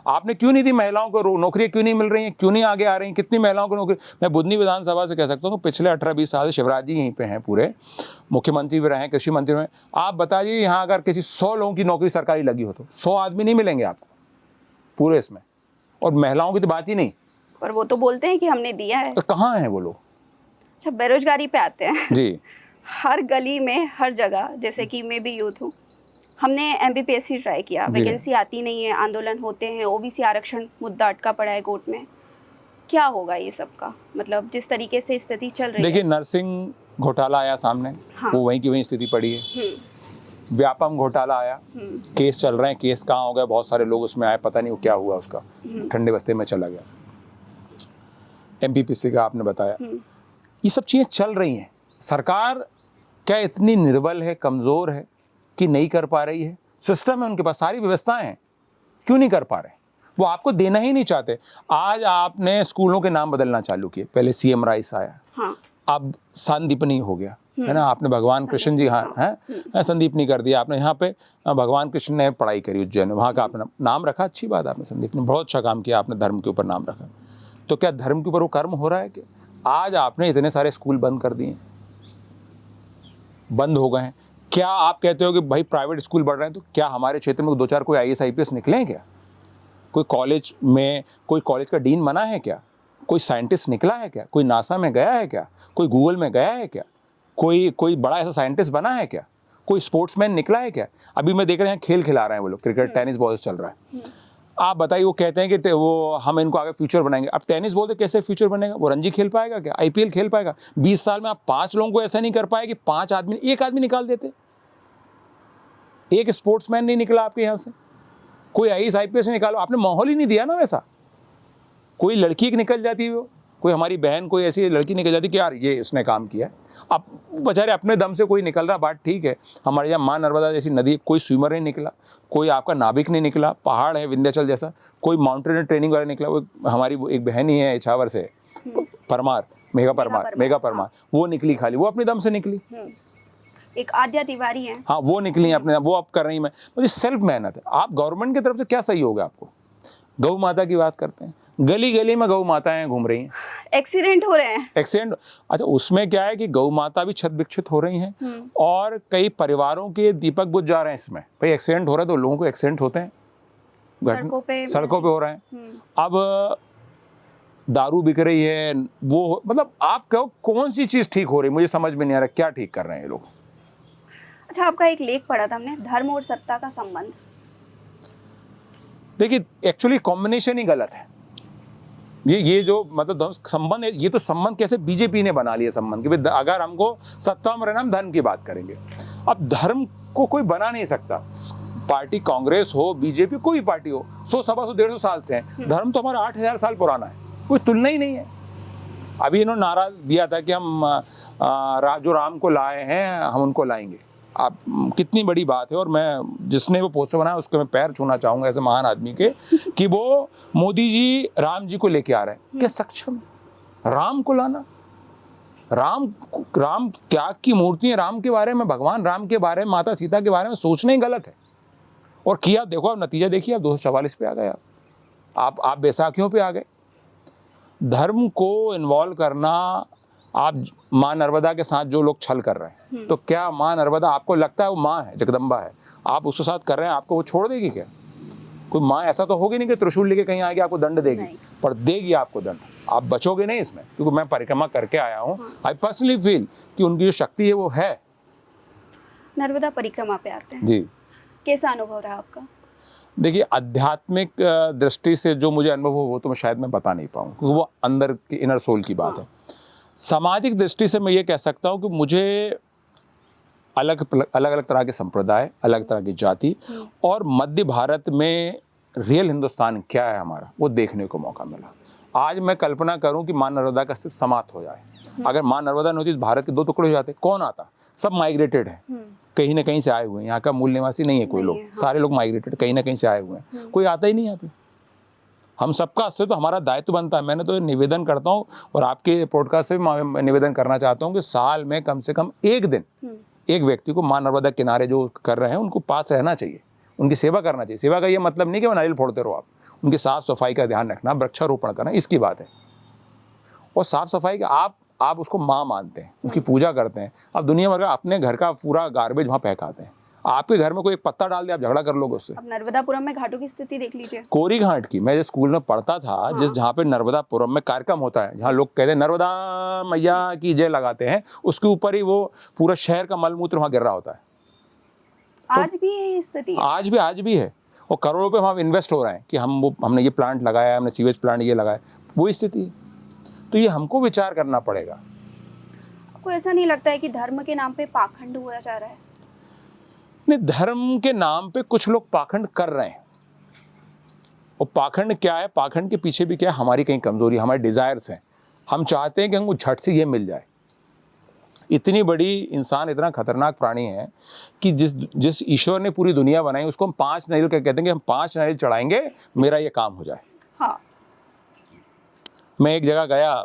आपने क्यों नहीं दी महिलाओं को नौकरियां, क्यों नहीं मिल रही हैं, क्यों नहीं आगे आ रही हैं? कितनी महिलाओं को नौकरी, मैं बुधनी विधानसभा से कह सकता हूँ कि पिछले 18-20 साल से शिवराज जी यहीं पे हैं, पूरे मुख्यमंत्री भी रहे हैं, कृषि मंत्री रहे। आप बताइए यहाँ अगर किसी 100 लोगों की नौकरी सरकारी लगी हो तो 100 आदमी नहीं मिलेंगे आपको पूरे इसमें, और महिलाओं की तो बात ही नहीं। पर वो तो बोलते हैं कि हमने दिया है। कहाँ हैं वो लोग? अच्छा, बेरोजगारी पे आते हैं जी। हर गली में, हर जगह, जैसे कि मैं भी यूथ हूँ, हमने MBPSC ट्राई किया, वैकेंसी आती नहीं है, आंदोलन होते हैं, OBC आरक्षण मुद्दा अटका पड़ा है कोर्ट में। क्या होगा ये सब का, मतलब जिस तरीके से स्थिति चल रही है? देखिए नर्सिंग घोटाला आया सामने, हाँ। वो वहीं की वहीं स्थिति पड़ी है। व्यापम घोटाला आया, केस चल रहे हैं, केस कहाँ हो गया, बहुत सारे लोग उसमें आए, पता नहीं वो क्या हुआ उसका, ठंडे बस्ते में चला गया। MPPC का आपने बताया, ये सब चीज़ें चल रही हैं। सरकार क्या इतनी निर्बल है, कमज़ोर है कि नहीं कर पा रही है? सिस्टम है उनके पास, सारी व्यवस्थाएं हैं, क्यों नहीं कर पा रहे? वो आपको देना ही नहीं चाहते। आज आपने स्कूलों के नाम बदलना चालू किए, पहले CM राइस आया, हाँ। अब संदीपनी हो गया, है ना। आपने भगवान कृष्ण जी, हाँ है, संदीपनी कर दिया आपने। यहाँ पे भगवान कृष्ण ने पढ़ाई करी उज्जैन में, वहाँ का आपने नाम रखा, अच्छी बात आपने, संदीपनी बहुत अच्छा काम किया आपने, धर्म के ऊपर नाम रखा। तो क्या धर्म के ऊपर वो कर्म हो रहा है कि आज आपने इतने सारे स्कूल बंद कर दिए, बंद हो गए हैं? क्या आप कहते हो कि भाई प्राइवेट स्कूल बढ़ रहे हैं, तो क्या हमारे क्षेत्र में 2-4 कोई IAS IPS निकले हैं क्या? कोई कॉलेज में, कोई कॉलेज का डीन बना है क्या? कोई साइंटिस्ट निकला है क्या? कोई नासा में गया है क्या? कोई गूगल में गया है क्या? कोई बड़ा ऐसा साइंटिस्ट बना है क्या? कोई स्पोर्ट्समैन निकला है क्या? अभी मैं देख रहे हैं खेल खिला रहे हैं वो लोग, क्रिकेट, टेनिस बहुत चल रहा है। आप बताइए, वो कहते हैं कि वो हम इनको आगे फ्यूचर बनाएंगे। अब टेनिस बोलते कैसे फ्यूचर बनेगा? वो रणजी खेल पाएगा क्या? IPL खेल पाएगा? 20 साल में आप 5 लोगों को ऐसा नहीं कर पाए कि 5 आदमी, एक आदमी निकाल देते। एक स्पोर्ट्समैन नहीं निकला आपके यहाँ से, कोई IAS IPS निकालो, आपने माहौल ही नहीं दिया ना वैसा। कोई लड़की एक निकल जाती है, कोई हमारी बहन, कोई ऐसी लड़की निकल जाती कि यार ये इसने काम किया है। अब बेचारे अपने दम से कोई निकल रहा, बात ठीक है। हमारे यहाँ माँ नर्मदा जैसी नदी, कोई स्विमर नहीं निकला, कोई आपका नाविक नहीं निकला, पहाड़ है विंध्याचल जैसा, कोई माउंटेन ट्रेनिंग वाला निकला। वो हमारी एक बहन ही है इछावर से, परमार, मेघा परमार, वो निकली खाली, वो अपने दम से निकली। एक आद्या तिवारी है, हाँ, वो निकली अपने, वो अब कर रही। मैं मुझे सेल्फ मेहनत है। आप गवर्नमेंट की तरफ से क्या सही होगा आपको? गौ माता की बात करते हैं, गली गली में गौ माताएं घूम रही हैं, एक्सीडेंट हो रहे हैं, एक्सीडेंट। अच्छा, उसमें क्या है कि गौ माता भी छत विक्षित हो रही हैं और कई परिवारों के दीपक बुझ जा रहे हैं इसमें। भाई एक्सीडेंट हो रहा है तो लोगों को एक्सीडेंट होते हैं, सड़कों पे हो रहे हैं। अब दारू बिक रही है, वो मतलब आप कहो कौन सी चीज ठीक हो रही है? मुझे समझ में नहीं आ रहा क्या ठीक कर रहे हैं ये लोग। अच्छा, आपका एक लेख पढ़ा था हमने, धर्म और सत्ता का संबंध। देखिए, एक्चुअली कॉम्बिनेशन ही गलत है। ये जो मतलब संबंध है, ये तो संबंध कैसे बीजेपी ने बना लिया संबंध कि अगर हमको सत्ता में रहना, हम धर्म की बात करेंगे। अब धर्म को कोई बना नहीं सकता। पार्टी कांग्रेस हो, बीजेपी, कोई पार्टी हो, 100, 125, 150 साल से है। धर्म तो हमारा 8000 साल पुराना है, कोई तुलना ही नहीं है। अभी इन्होंने नारा दिया था कि हम जो राम को लाए हैं हम उनको लाएंगे। आप कितनी बड़ी बात है। और मैं जिसने वो पोस्टर बनाया उसको मैं पैर छूना चाहूंगा ऐसे महान आदमी के कि वो मोदी जी राम जी को लेके आ रहे हैं। क्या सक्षम राम को लाना? राम त्याग की मूर्ति है। राम के बारे में, भगवान राम के बारे में, माता सीता के बारे में सोचना ही गलत है। और किया देखो, अब नतीजा देखिए, आप 244 पे आ गए। आप बैसाखियों पे आ गए। धर्म को इन्वॉल्व करना, आप माँ नर्मदा के साथ जो लोग छल कर रहे हैं, तो क्या माँ नर्मदा आपको लगता है वो माँ है, जगदम्बा है, आप उसके साथ कर रहे हैं, आपको वो छोड़ देगी क्या? कोई माँ ऐसा तो होगी नहीं कि त्रिशूल लेके कहीं आके आपको दंड देगी, पर देगी आपको दंड। आप बचोगे नहीं इसमें, क्योंकि मैं परिक्रमा करके आया हूँ। आई पर्सनली फील कि उनकी जो शक्ति है वो है। नर्मदा परिक्रमा पे आते हैं जी, कैसा अनुभव रहा आपका? देखिए, आध्यात्मिक दृष्टि से जो मुझे अनुभव हो वो तो मैं शायद मैं बता नहीं पाऊँ, क्योंकि वो अंदर की इनर सोल की बात है। सामाजिक दृष्टि से मैं ये कह सकता हूँ कि मुझे अलग अलग तरह के संप्रदाय, अलग तरह की जाति और मध्य भारत में रियल हिंदुस्तान क्या है हमारा, वो देखने को मौका मिला। आज मैं कल्पना करूं कि माँ नर्मदा का सिर्फ समाप्त हो जाए। अगर माँ नर्मदा नहीं होती तो भारत के 2 टुकड़े हो जाते। कौन आता? सब माइग्रेटेड है, कहीं ना कहीं से आए हुए हैं। यहाँ का मूल निवासी नहीं है कोई लोग, सारे लोग माइग्रेटेड कहीं ना कहीं से आए हुए हैं। कोई आता ही नहीं यहाँ पे। हम सबका अस्तित्व, हमारा दायित्व बनता है। मैंने तो निवेदन करता हूँ और आपके पॉडकास्ट से भी निवेदन करना चाहता हूँ कि साल में कम से कम एक दिन एक व्यक्ति को माँ नर्मदा किनारे जो कर रहे हैं उनको पास रहना चाहिए, उनकी सेवा करना चाहिए। सेवा का ये मतलब नहीं कि वो नारियल फोड़ते रहो, आप उनकी साफ सफाई का ध्यान रखना, वृक्षारोपण करना, इसकी बात है। और साफ सफाई का आप उसको माँ मानते हैं, उसकी पूजा करते हैं। अब दुनिया भर का अपने घर का पूरा गार्बेज वहाँ फेंकाते हैं। आपके घर में कोई एक पत्ता डाल दे, आप झगड़ा कर लोगे उससे। अब नर्मदापुरम में घाटों की स्थिति देख लीजिए। कोरी घाट की, मैं जिस स्कूल में पढ़ता था, जिस जहाँ पे नर्मदापुरम में कार्यक्रम होता है, जहाँ लोग कहते हैं नर्मदा मैया की जय लगाते हैं, उसके ऊपर ही वो पूरा शहर का मलमूत्र वहाँ गिर रहा होता है। आज भी है स्थिति? आज भी है। और करोड़ों रुपए वहाँ इन्वेस्ट हो रहे हैं कि हमने ये प्लांट लगाया, हमने सीवेज प्लांट ये लगाया, वो स्थिति है। तो ये हमको विचार करना पड़ेगा। आपको ऐसा नहीं लगता है कि धर्म के नाम पे पाखंड हुआ जा रहा है? नहीं, धर्म के नाम पे कुछ लोग पाखंड कर रहे हैं। और पाखंड क्या है? पाखंड के पीछे भी क्या है? हमारी कहीं कमजोरी, हमारे डिजायर्स हैं। हम चाहते हैं कि हमको झट से ये मिल जाए। इतनी बड़ी इंसान इतना खतरनाक प्राणी है कि जिस ईश्वर ने पूरी दुनिया बनाई उसको हम 5 नारियल कहते हैं कि हम 5 नारियल चढ़ाएंगे, मेरा ये काम हो जाए। हाँ। मैं एक जगह गया,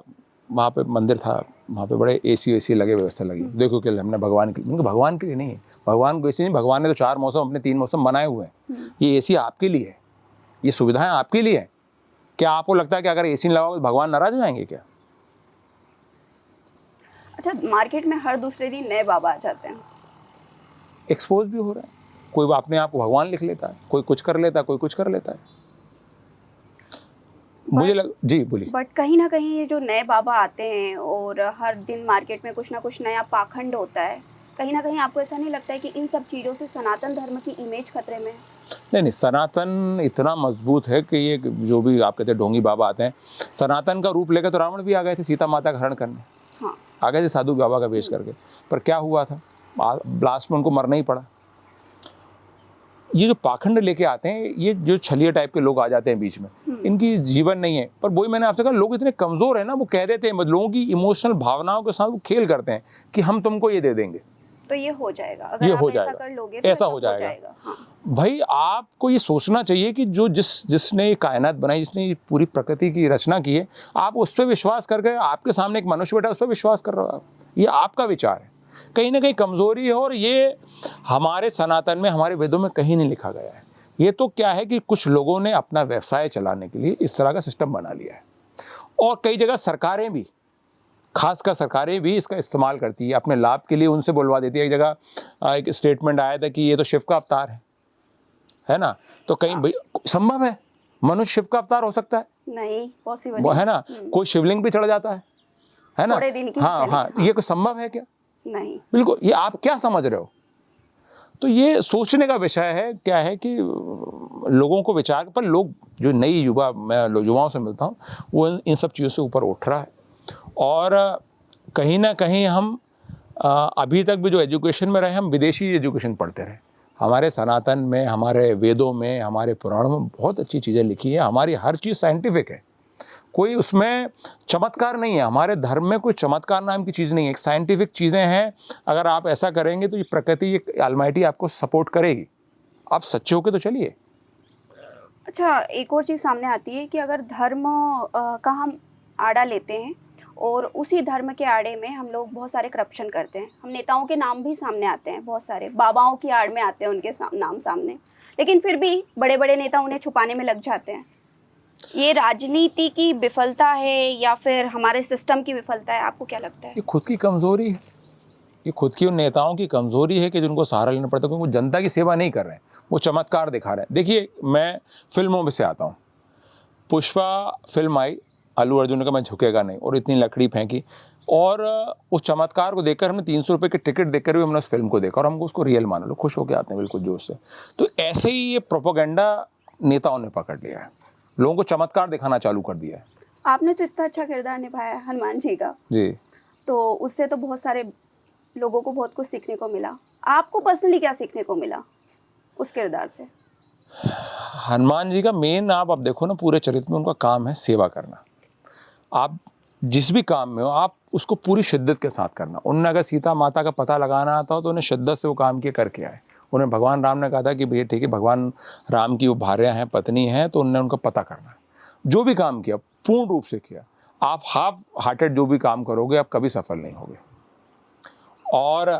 वहाँ पे मंदिर था, वहाँ पे बड़े एसी लगे, व्यवस्था लगी। देखो कि हमने भगवान के लिए, भगवान के लिए नहीं है, भगवान को एसी नहीं, भगवान ने तो 4 मौसम अपने 3 मौसम बनाए हुए हैं। ये एसी आपके लिए है, ये सुविधाएं आपके लिए है। क्या आपको लगता है कि अगर एसी नहीं लगाओगे तो भगवान नाराज हो जाएंगे क्या? अच्छा, मार्केट में हर दूसरे दिन नए बाबा आ जाते हैं। एक्सपोज भी हो रहा है, कोई अपने आप को भगवान लिख लेता है, कोई कुछ कर लेता है, कोई कुछ कर लेता है। मुझे जी बोलिए। बट कहीं ना कहीं ये जो नए बाबा आते हैं और हर दिन मार्केट में कुछ ना कुछ नया पाखंड होता है, कहीं ना कहीं आपको ऐसा नहीं लगता है कि इन सब चीज़ों से सनातन धर्म की इमेज खतरे में है? नहीं, सनातन इतना मजबूत है कि ये जो भी आप कहते हैं ढोंगी बाबा आते हैं, सनातन का रूप लेकर तो रावण भी आ गए थे सीता माता का हरण करने। हाँ। आ गए थे साधु बाबा का वेश करके, पर क्या हुआ था, लास्ट में उनको मरना ही पड़ा। ये जो पाखंड लेके आते हैं, ये जो छलिया टाइप के लोग आ जाते हैं बीच में, इनकी जीवन नहीं है। पर वही मैंने आपसे कहा, लोग इतने कमजोर है ना, वो कह देते हैं, लोगों की इमोशनल भावनाओं के साथ वो खेल करते हैं कि हम तुमको ये दे देंगे, तो ये हो जाएगा, अगर ये आप हो ऐसा जाएगा, कर लोगे तो ऐसा हो जाएगा। हाँ। भाई आपको ये सोचना चाहिए कि जो जिसने ये कायनात बनाई, जिसने ये पूरी प्रकृति की रचना की है, आप उस पर विश्वास करके, आपके सामने एक मनुष्य बैठा उस पर विश्वास कर रहे हो आप, ये आपका विचार है। कहीं ना कहीं कमजोरी है, और ये हमारे सनातन में, हमारे वेदों में कहीं नहीं लिखा गया है। ये तो क्या है कि कुछ लोगों ने अपना व्यवसाय चलाने के लिए इस तरह का सिस्टम बना लिया है, और कई जगह सरकारें भी, खासकर सरकारें भी इसका इस्तेमाल करती है अपने लाभ के लिए, उनसे बुलवा देती है। एक जगह एक स्टेटमेंट आया था कि ये तो शिव का अवतार है ना, तो कहीं भाई संभव है मनुष्य शिव का अवतार हो सकता है? नहीं पॉसिबल है ना, कोई शिवलिंग पे चढ़ जाता है ना, थोड़े दिन की हाँ, ये कोई संभव है क्या? नहीं, बिल्कुल। ये आप क्या समझ रहे हो? तो ये सोचने का विषय है। क्या है कि लोगों को विचार पर, लोग जो नई युवा, मैं युवाओं से मिलता हूँ, वो इन सब चीज़ों से ऊपर उठ रहा है। और कहीं ना कहीं हम अभी तक भी जो एजुकेशन में रहे, हम विदेशी एजुकेशन पढ़ते रहे। हमारे सनातन में, हमारे वेदों में, हमारे पुराणों में बहुत अच्छी चीज़ें लिखी हैं। हमारी हर चीज़ साइंटिफिक है, कोई उसमें चमत्कार नहीं है। हमारे धर्म में कोई चमत्कार नाम की चीज़ नहीं है, एक साइंटिफिक चीज़ें हैं। अगर आप ऐसा करेंगे तो ये प्रकृति, ये ऑलमाइटी आपको सपोर्ट करेगी। आप सच्चे होके तो चलिए। अच्छा, एक और चीज़ सामने आती है कि अगर धर्म का हम आड़ा लेते हैं और उसी धर्म के आड़े में हम लोग बहुत सारे करप्शन करते हैं, हम नेताओं के नाम भी सामने आते हैं, बहुत सारे बाबाओं की आड़ में आते हैं उनके नाम सामने, लेकिन फिर भी बड़े बड़े नेता उन्हें छुपाने में लग जाते हैं। ये राजनीति की विफलता है या फिर हमारे सिस्टम की विफलता है? आपको क्या लगता है? ये खुद की कमज़ोरी है, ये खुद की उन नेताओं की कमज़ोरी है कि जिनको सहारा लेना पड़ता है, क्योंकि वो जनता की सेवा नहीं कर रहे हैं, वो चमत्कार दिखा रहे हैं। देखिए, मैं फिल्मों में से आता हूँ। पुष्पा फिल्म आई, अल्लू अर्जुन ने कहा मैं झुकेगा नहीं, और इतनी लकड़ी फेंकी, और उस चमत्कार को देखकर हमने 300 रुपये की टिकट देखकर भी हमने उस फिल्म को देखा, और हमको उसको रियल मान लो, खुश होकर आते हैं बिल्कुल जोश से। तो ऐसे ही ये प्रोपोगंडा नेताओं ने पकड़ लिया है, लोगों को चमत्कार दिखाना चालू कर दिया है। आपने तो इतना अच्छा किरदार निभाया है हनुमान जी का जी, तो उससे तो बहुत सारे लोगों को बहुत कुछ सीखने को मिला। आपको पर्सनली क्या सीखने को मिला उस किरदार से? हनुमान जी का मेन, आप अब देखो ना, पूरे चरित्र में उनका काम है सेवा करना। आप जिस भी काम में हो, आप उसको पूरी शिद्दत के साथ करना। उन्होंने अगर सीता माता का पता लगाना आता हो तो उन्हें शिद्दत से वो काम किया, करके आए। उन्हें भगवान राम ने कहा था कि भैया ठीक है, भगवान राम की वो भार्या हैं, पत्नी हैं, तो उन्होंने उनका पता करना। जो भी काम किया पूर्ण रूप से किया। आप हाफ हार्टेड जो भी काम करोगे, आप कभी सफल नहीं होगे। और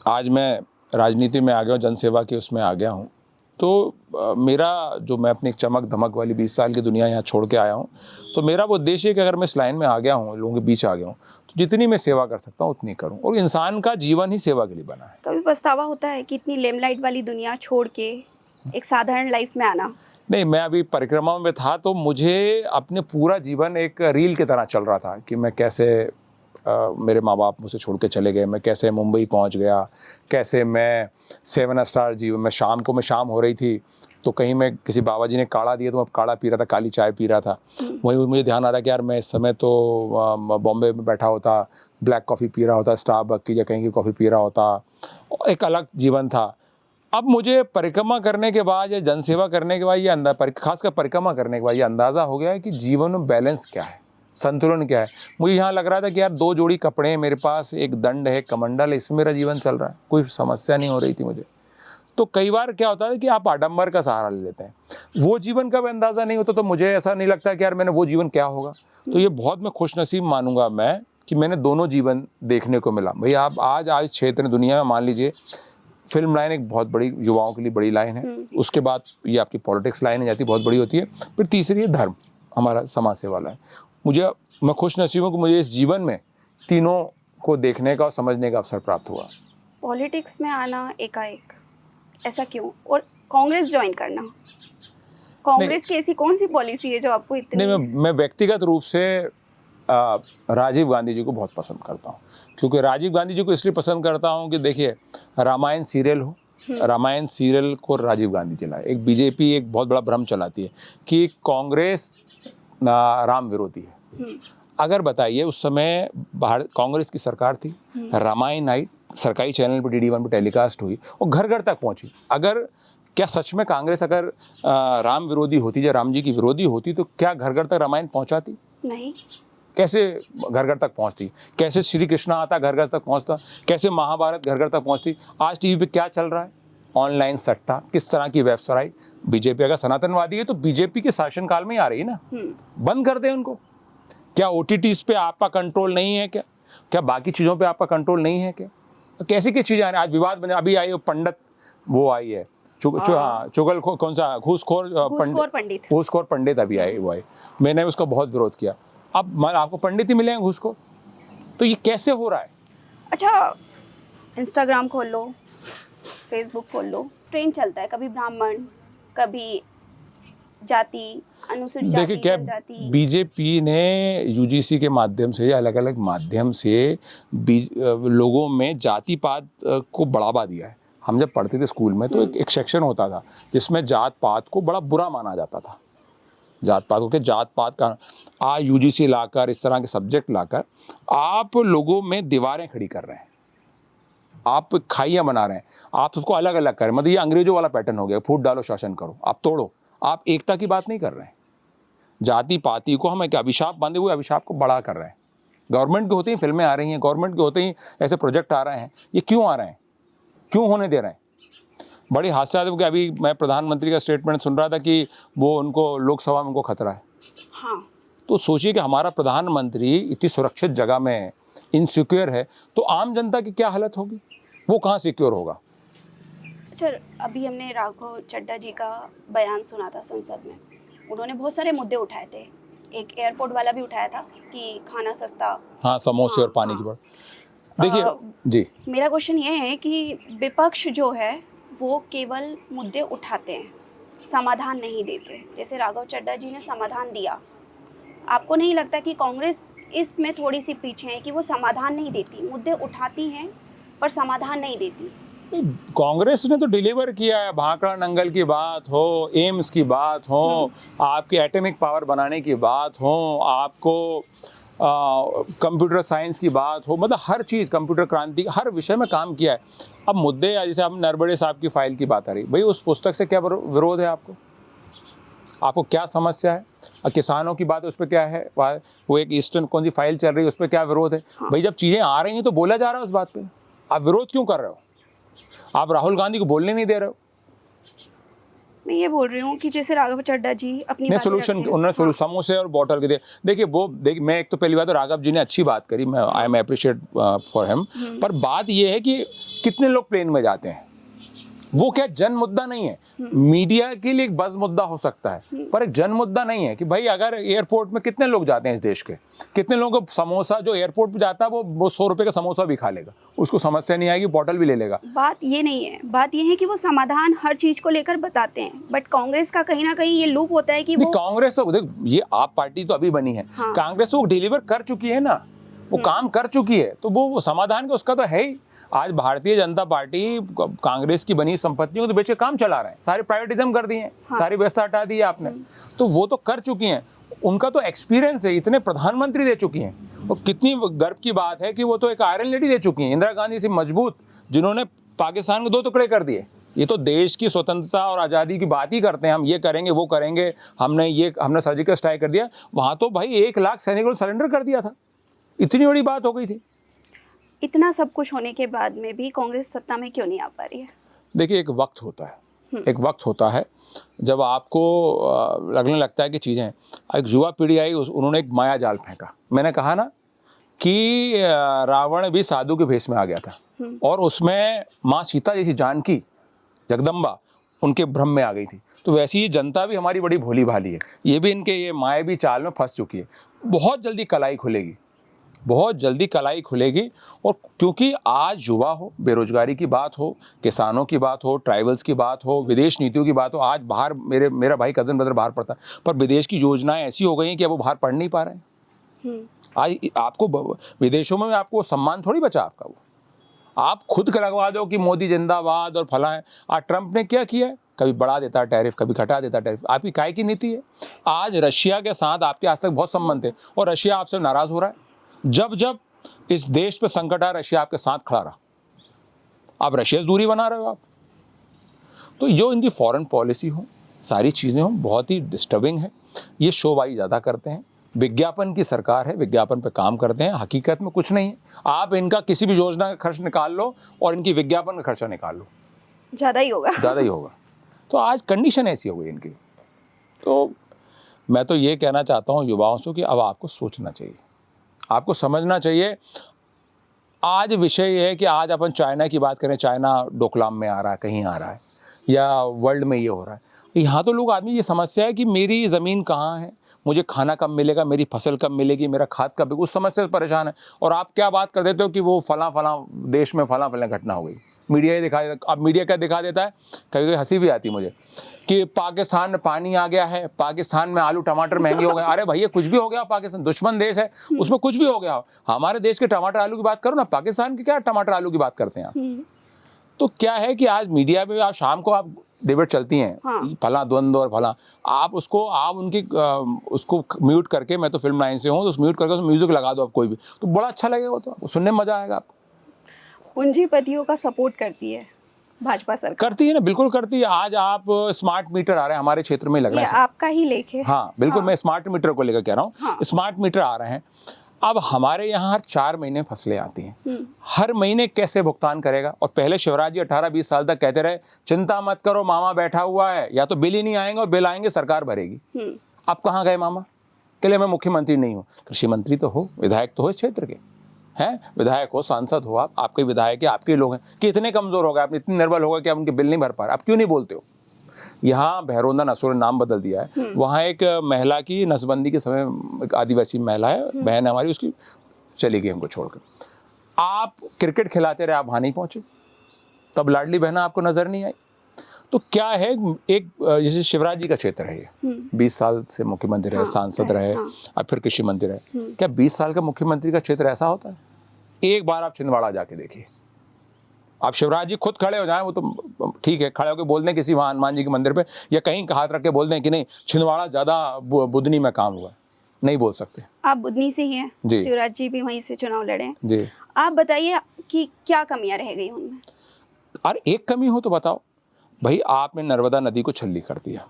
आज मैं राजनीति में आ गया हूँ, जनसेवा की उसमें आ गया हूँ, तो मेरा जो, मैं अपनी एक चमक धमक वाली 20 साल की दुनिया यहाँ छोड़ के आया हूँ, तो मेरा वो उद्देश्य है कि अगर मैं इस लाइन में आ गया हूँ, लोगों के बीच आ गया हूँ, तो जितनी मैं सेवा कर सकता हूँ उतनी करूँ। और इंसान का जीवन ही सेवा के लिए बना है। कभी पछतावा होता है कि इतनी लेमलाइट वाली दुनिया छोड़ के एक साधारण लाइफ में आना? नहीं, मैं अभी परिक्रमाओं में था, तो मुझे अपने पूरा जीवन एक रील की तरह चल रहा था कि मैं कैसे मेरे माँ बाप मुझसे छोड़ के चले गए, मैं कैसे मुंबई पहुँच गया, कैसे मैं 7 स्टार जीवन में, शाम हो रही थी तो कहीं मैं, किसी बाबा जी ने काढ़ा दिया तो मैं काढ़ा पी रहा था, काली चाय पी रहा था। वहीं मुझे ध्यान आ रहा कि यार मैं इस समय तो बॉम्बे में बैठा होता, ब्लैक कॉफ़ी पी रहा होता, स्टारबक्स की या कहीं की कॉफ़ी पी रहा होता, एक अलग जीवन था। अब मुझे परिक्रमा करने के बाद या जनसेवा करने के बाद ये खासकर परिक्रमा करने के बाद ये अंदाज़ा हो गया है कि जीवन में बैलेंस क्या है। संतुलन क्या है। मुझे यहाँ लग रहा था कि यार 2 जोड़ी कपड़े हैं मेरे पास, एक दंड है, कमंडल है, इसमें मेरा जीवन चल रहा है, कोई समस्या नहीं हो रही थी मुझे। तो कई बार क्या होता है कि आप आडंबर का सहारा ले लेते हैं, वो जीवन का भी अंदाज़ा नहीं होता, तो मुझे ऐसा नहीं लगता कि यार मैंने वो जीवन क्या होगा। तो ये बहुत मैं खुशनसीब मानूंगा मैं कि मैंने दोनों जीवन देखने को मिला। भाई आप आज क्षेत्र दुनिया में मान लीजिए फिल्म लाइन एक बहुत बड़ी युवाओं के लिए बड़ी लाइन है, उसके बाद ये आपकी पॉलिटिक्स लाइन जाती बहुत बड़ी होती है, फिर तीसरी है धर्म, हमारा समाज सेवा लाइन। मैं खुशनसीब हूँ कि मुझे इस जीवन में तीनों को देखने का और समझने का अवसर प्राप्त हुआ। पॉलिटिक्स में आना एकाएक ऐसा क्यों, और कांग्रेस ज्वाइन करना? कांग्रेस की ऐसी कौन सी पॉलिसी है जो आपको इतनी? नहीं, मैं व्यक्तिगत रूप से राजीव गांधी जी को बहुत पसंद करता हूँ, क्योंकि राजीव गांधी जी को इसलिए पसंद करता हूँ कि देखिए रामायण सीरियल हो, रामायण सीरियल को राजीव गांधी चलाए। एक बीजेपी एक बहुत बड़ा भ्रम चलाती है कि कांग्रेस राम विरोधी है। अगर बताइए उस समय कांग्रेस की सरकार थी, रामायण आई, सरकारी चैनल पर DD1 पर टेलीकास्ट हुई और घर घर तक पहुंची। अगर क्या सच में कांग्रेस अगर राम विरोधी होती या राम जी की विरोधी होती तो क्या घर घर तक रामायण पहुंचाती? नहीं। कैसे घर घर तक पहुंचती? कैसे श्री कृष्ण आता घर घर तक पहुंचता? कैसे महाभारत घर घर तक पहुंचती? आज टीवी पे क्या चल रहा है? ऑनलाइन सट्टा, किस तरह की वेबसाइट। बीजेपी अगर सनातनवादी है तो बीजेपी के शासनकाल में ही आ रही है ना, बंद कर दें उनको। क्या OTTs पे आपका कंट्रोल नहीं है? क्या बाकी चीज़ों पे आपका कंट्रोल नहीं है? क्या कैसी क्या चीज़ें आ रही हैं? आज विवाद बने, अभी आई पंडित वो आई है चुगल कौन सा घूसखोर पंडित अभी आए वो आए, मैंने उसका बहुत विरोध किया। अब आपको पंडित ही मिले हैं घूसखोर, तो ये कैसे हो रहा है? अच्छा, इंस्टाग्राम खोल लो, फेसबुक खोल लो, ट्रेंड चलता है, कभी ब्राह्मण, कभी जाति, अनुसूचित जाति, देखिए क्या बीजेपी ने UGC के माध्यम से, अलग अलग माध्यम से लोगों में जाति पात को बढ़ावा दिया है। हम जब पढ़ते थे स्कूल में तो एक सेक्शन होता था जिसमें जात पात को बड़ा बुरा माना जाता था। जात पात का आज UGC लाकर, इस तरह के सब्जेक्ट लाकर आप लोगों में दीवारें खड़ी कर रहे हैं, आप खाइयाँ बना रहे हैं, आप उसको अलग अलग करें। मतलब ये अंग्रेजों वाला पैटर्न हो गया, फूट डालो शासन करो, आप तोड़ो। आप एकता की बात नहीं कर रहे हैं, जाति पाति को हम एक अभिशाप बांधे हुए अभिशाप को बड़ा कर रहे हैं। गवर्नमेंट के होते ही फिल्में आ रही हैं, गवर्नमेंट के होते ही ऐसे प्रोजेक्ट आ रहे हैं, ये क्यों आ रहे हैं, क्यों होने दे रहे हैं? बड़ी हादसा है कि अभी मैं प्रधानमंत्री का स्टेटमेंट सुन रहा था कि वो उनको लोकसभा में उनको खतरा है। हाँ। तो सोचिए कि हमारा प्रधानमंत्री इतनी सुरक्षित जगह में इनसिक्योर है, तो आम जनता की क्या हालत होगी? वो कहाँ सिक्योर होगा? अच्छा, अभी हमने राघव चड्ढा जी का बयान सुना था संसद में, उन्होंने बहुत सारे मुद्दे उठाए थे। एक एयरपोर्ट वाला भी उठाया था कि खाना सस्ता, हाँ, समोसे और पानी की बढ़। देखिए जी, मेरा क्वेश्चन ये है कि विपक्ष जो है वो केवल मुद्दे उठाते हैं, समाधान नहीं देते। जैसे राघव चड्ढा जी ने समाधान दिया, आपको नहीं लगता कि कांग्रेस इसमें थोड़ी सी पीछे है कि वो समाधान नहीं देती, मुद्दे उठाती हैं पर समाधान नहीं देती? कांग्रेस ने तो डिलीवर किया है। भाखड़ा नंगल की बात हो, एम्स की बात हो, आपकी एटॉमिक पावर बनाने की बात हो, आपको कंप्यूटर साइंस की बात हो, मतलब हर चीज़, कंप्यूटर क्रांति, हर विषय में काम किया है। अब मुद्दे जैसे अब नरबड़े साहब की फाइल की बात आ रही, भाई उस पुस्तक से क्या विरोध है आपको? आपको क्या समस्या है? किसानों की बात है, उस पर क्या है? वो एक ईस्टर्न कौन सी फाइल चल रही है, उस पर क्या विरोध है? भाई जब चीज़ें आ रही हैं तो बोला जा रहा है उस बात पे, आप विरोध क्यों कर रहे हो? आप राहुल गांधी को बोलने नहीं दे रहे हो। मैं ये बोल रही हूँ कि जैसे राघव चड्ढा जी अपनी सोल्यूशन, उन्होंने समोसे और बॉटल के दे, देखिए मैं एक तो पहली बात तो राघव जी ने अच्छी बात करी, मैं I am appreciate for him, पर बात ये है कि कितने लोग प्लेन में जाते हैं, वो क्या जन मुद्दा नहीं है। मीडिया के लिए एक बज़ मुद्दा हो सकता है, पर एक जन मुद्दा नहीं है कि भाई अगर एयरपोर्ट में कितने लोग जाते हैं इस देश के, कितने लोगों को समोसा, जो एयरपोर्ट पे जाता है वो 100 रुपए का समोसा भी खा लेगा, उसको समस्या नहीं आएगी, बॉटल भी ले लेगा। बात ये नहीं है, बात ये है कि वो समाधान हर चीज को लेकर बताते हैं, बट कांग्रेस का कहीं ना कहीं ये लूप होता है कि वो कांग्रेस तो देख, ये आप पार्टी तो अभी बनी है, कांग्रेस तो डिलीवर कर चुकी है ना, वो काम कर चुकी है, तो वो समाधान का उसका तो है ही। आज भारतीय जनता पार्टी कांग्रेस की बनी संपत्तियों को तो बेच के काम चला रहे हैं, सारे प्राइवेटिज्म कर दिए हैं, सारी व्यवस्था हटा दी है आपने, तो वो तो कर चुकी हैं, उनका तो एक्सपीरियंस है, इतने प्रधानमंत्री दे चुकी हैं। और कितनी गर्व की बात है कि वो तो एक आयरन लेडी दे चुकी हैं, इंदिरा गांधी से मजबूत, जिन्होंने पाकिस्तान को 2 टुकड़े कर दिए, ये तो देश की स्वतंत्रता और आज़ादी की बात ही करते हैं, हम ये करेंगे वो करेंगे, हमने सर्जिकल स्ट्राइक कर दिया। वहाँ तो भाई 1 लाख सैनिकों ने सरेंडर कर दिया था, इतनी बड़ी बात हो गई थी। इतना सब कुछ होने के बाद में भी कांग्रेस सत्ता में क्यों नहीं आ पा रही है? देखिए, एक वक्त होता है, एक वक्त होता है जब आपको लगने लगता है कि चीज़ें, एक युवा पीढ़ी आई, उन्होंने एक माया जाल फेंका। मैंने कहा ना कि रावण भी साधु के भेष में आ गया था, और उसमें माँ सीता जैसी जानकी, जगदम्बा, उनके भ्रम में आ गई थी। तो वैसी ही जनता भी हमारी बड़ी भोली भाली है, ये भी इनके ये मायावी चाल में फंस चुकी है। बहुत जल्दी कलाई खुलेगी, बहुत जल्दी कलाई खुलेगी। और क्योंकि आज युवा हो, बेरोजगारी की बात हो, किसानों की बात हो, ट्राइबल्स की बात हो, विदेश नीतियों की बात हो, आज बाहर मेरा भाई कज़न ब्रदर बाहर पढ़ता है, पर विदेश की योजनाएं ऐसी हो गई हैं कि अब वो बाहर पढ़ नहीं पा रहे हैं। आज आपको विदेशों में आपको सम्मान थोड़ी बचा आपका, वो आप खुद का लगवा दो कि मोदी जिंदाबाद और फला है। आज ट्रंप ने क्या किया है, कभी बढ़ा देता है टैरिफ, कभी घटा देता है टैरिफ। आपकी काय की नीति है? आज रशिया के साथ आपके आज तक बहुत संबंध थे, और रशिया आपसे नाराज हो रहा है। जब जब इस देश पे संकट आया, रशिया आपके साथ खड़ा रहा। आप रशिया से दूरी बना रहे हो आप। तो जो इनकी फॉरेन पॉलिसी हो, सारी चीज़ें हो, बहुत ही डिस्टर्बिंग है। ये शोबाजी ज़्यादा करते हैं, विज्ञापन की सरकार है, विज्ञापन पे काम करते हैं, हकीकत में कुछ नहीं है। आप इनका किसी भी योजना का खर्च निकाल लो और इनकी विज्ञापन का खर्चा निकाल लो, ज़्यादा ही होगा, ज़्यादा ही होगा। तो आज कंडीशन ऐसी हो गई इनकी। तो मैं तो ये कहना चाहता हूँ युवाओं से कि अब आपको सोचना चाहिए, आपको समझना चाहिए। आज विषय ये है कि आज अपन चाइना की बात करें, चाइना डोकलाम में आ रहा है, कहीं आ रहा है, या वर्ल्ड में ये हो रहा है। यहाँ तो लोग आदमी ये समस्या है कि मेरी ज़मीन कहाँ है, मुझे खाना कब मिलेगा, मेरी फसल कब मिलेगी, मेरा खाद कब, उस समस्या से परेशान है। और आप क्या बात कर देते हो कि वो फला देश में फला घटना हो गई, मीडिया ये दिखा देता। अब मीडिया क्या दिखा देता है, कभी कभी हंसी भी आती मुझे, कि पाकिस्तान में पानी आ गया है, पाकिस्तान में आलू टमाटर महंगे हो गए। अरे भैया, कुछ भी हो गया, पाकिस्तान दुश्मन देश है, उसमें कुछ भी हो गया। हमारे देश के टमाटर आलू की बात करो ना, पाकिस्तान के क्या टमाटर आलू की बात करते हैं आप। तो क्या है कि आज मीडिया में आप शाम को आप डिबेट चलती हैं, हाँ। फला द्वंद्व और फला, आप उनकी उसको म्यूट करके, मैं तो फिल्म लाइन से हूँ, तो म्यूट करके म्यूजिक लगा दो आप कोई भी, तो बड़ा अच्छा लगेगा, तो सुनने में मजा आएगा आपको। पूंजीपतियों का सपोर्ट करती है भाजपा सरकार? करती है ना, बिल्कुल करती है। आज आप स्मार्ट मीटर आ रहे हैं हमारे क्षेत्र में, लग रहा है आपका ही लेख है। हाँ बिल्कुल, हाँ। मैं स्मार्ट मीटर को लेकर कह रहा हूँ, हाँ। स्मार्ट मीटर आ रहे हैं। अब हमारे यहाँ हर 4 महीने फसलें आती हैं, हर महीने कैसे भुगतान करेगा। और पहले शिवराज जी 18-20 साल तक कहते रहे, चिंता मत करो, मामा बैठा हुआ है, या तो बिल ही नहीं आएंगे, और बिल आएंगे सरकार भरेगी। अब कहाँ गए मामा? के लिए मैं मुख्यमंत्री नहीं हूँ, कृषि मंत्री तो हो, विधायक तो हो इस क्षेत्र के, हैं विधायक हो, सांसद हो, आपके विधायक है, आपके लोग हैं, कि इतने कमजोर हो गए, आप इतने निर्बल हो गए कि आप उनके बिल नहीं भर पा रहे, आप क्यों नहीं बोलते हो? यहाँ बहरोंदा नसोर ने नाम बदल दिया है, वहाँ एक महिला की नसबंदी के समय, एक आदिवासी महिला है, बहन है हमारी, उसकी चली गई हमको छोड़कर। आप क्रिकेट खिलाते रहे, आप वहाँ नहीं पहुँचे, तब लाडली बहना आपको नजर नहीं आई। तो क्या है, एक जैसे शिवराज जी का क्षेत्र है, ये 20 साल से मुख्यमंत्री रहे, सांसद रहे, अब फिर कृषि मंत्री रहे। क्या 20 साल का मुख्यमंत्री का क्षेत्र ऐसा होता है? एक बार आप छिंदवाड़ा जाके देखिए, आप शिवराज जी खुद खड़े हो जाएं, वो तो ठीक है, खड़े होकर बोल दें किसी वहाँ हनुमान जी के मंदिर पे, या कहीं हाथ रख के बोल दें कि नहीं छिंदवाड़ा ज़्यादा बुधनी में काम हुआ, नहीं बोल सकते। आप बुधनी से ही हैं, शिवराज जी भी वहीं से चुनाव लड़े जी। आप बताइए कि क्या कमियां रह गई उनमें? अरे एक कमी हो तो बताओ भाई। आपने नर्मदा नदी को छल्ली कर दिया,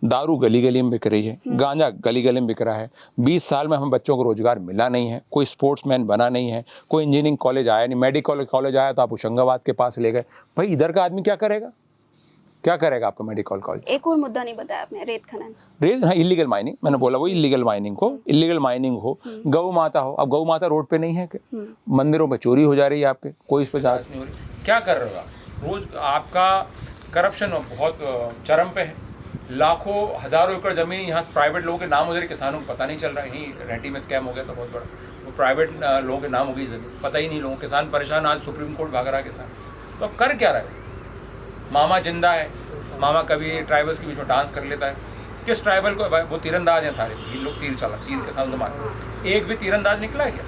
दारू गली गली में बिक रही है, गांजा गली गली में बिक रहा है, 20 साल में हम बच्चों को रोजगार मिला नहीं है, कोई स्पोर्ट्समैन बना नहीं है, कोई इंजीनियरिंग कॉलेज आया नहीं, मेडिकल कॉलेज आया तो आप होशंगाबाद के पास ले गए। भाई इधर का आदमी क्या करेगा, क्या करेगा आपका मेडिकल कॉलेज? एक और मुद्दा नहीं बताया आपने, रेत खनन। रेत, हाँ, इलीगल माइनिंग, मैंने बोला वो इलीगल माइनिंग को, इलीगल माइनिंग हो, गौ माता हो। अब गौ माता रोड पे नहीं है, मंदिरों में चोरी हो जा रही है आपके, कोई इस पर जांच नहीं हो रही। क्या कर रहे हो आप? रोज आपका करप्शन बहुत चरम पे है, लाखों हजारों एकड़ जमीन यहाँ प्राइवेट लोगों के नाम हो जा रही, किसानों को पता नहीं चल रहा है। यहीं रेंटी में स्कैम हो गया था बहुत बड़ा, वो प्राइवेट लोगों के नाम हो गई जमीन, पता ही नहीं लोगों, किसान परेशान, आज सुप्रीम कोर्ट भाग रहा है किसान। तो अब कर क्या रहा है? मामा जिंदा है, मामा कभी ट्राइबल्स के बीच में डांस कर लेता है। किस ट्राइबल को? वो तीरंदाज हैं सारे, तीर लोग तीर चला, तीर के साथ तो मार। एक भी तीरंदाज निकला है क्या?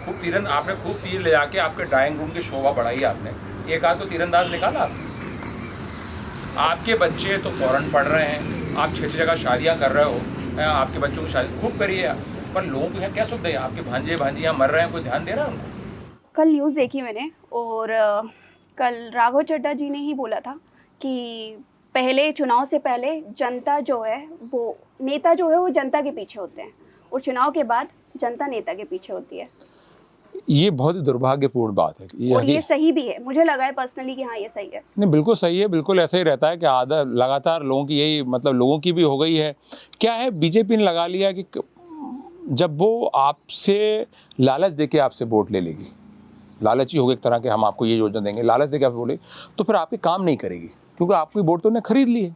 खूब आपने खूब तीर ले जाके आपके ड्राइंग रूम की शोभा बढ़ाई आपने, एक आध तो तीरंदाज निकाला आपने। आपके बच्चे तो फॉरेन पढ़ रहे हैं, आप 6 जगह शादियां कर रहे हो, आपके बच्चों की शादी खूब करिए, पर लोगों को यहाँ क्या सुविधा है? आपके भांजे यहाँ मर रहे हैं, कोई ध्यान दे रहा है उनको? कल न्यूज़ देखी मैंने, और कल राघव चड्ढा जी ने ही बोला था कि पहले चुनाव से पहले जनता जो है वो नेता जो है वो जनता के पीछे होते हैं और चुनाव के बाद जनता नेता के पीछे होती है। ये बहुत ही दुर्भाग्यपूर्ण बात है। और ये सही भी है, मुझे लगा है पर्सनली कि हाँ ये सही है। नहीं, बिल्कुल सही है, बिल्कुल ऐसा ही रहता है कि आदत लगातार लोगों की यही मतलब लोगों की भी हो गई है। क्या है, बीजेपी ने लगा लिया कि जब वो आपसे लालच देके आपसे वोट ले लेगी, लालची हो गए एक तरह के, हम आपको ये योजना देंगे, लालच देके आप बोले तो फिर आपके काम नहीं करेगी, क्योंकि आपकी वोट तो उन्हें खरीद ली है।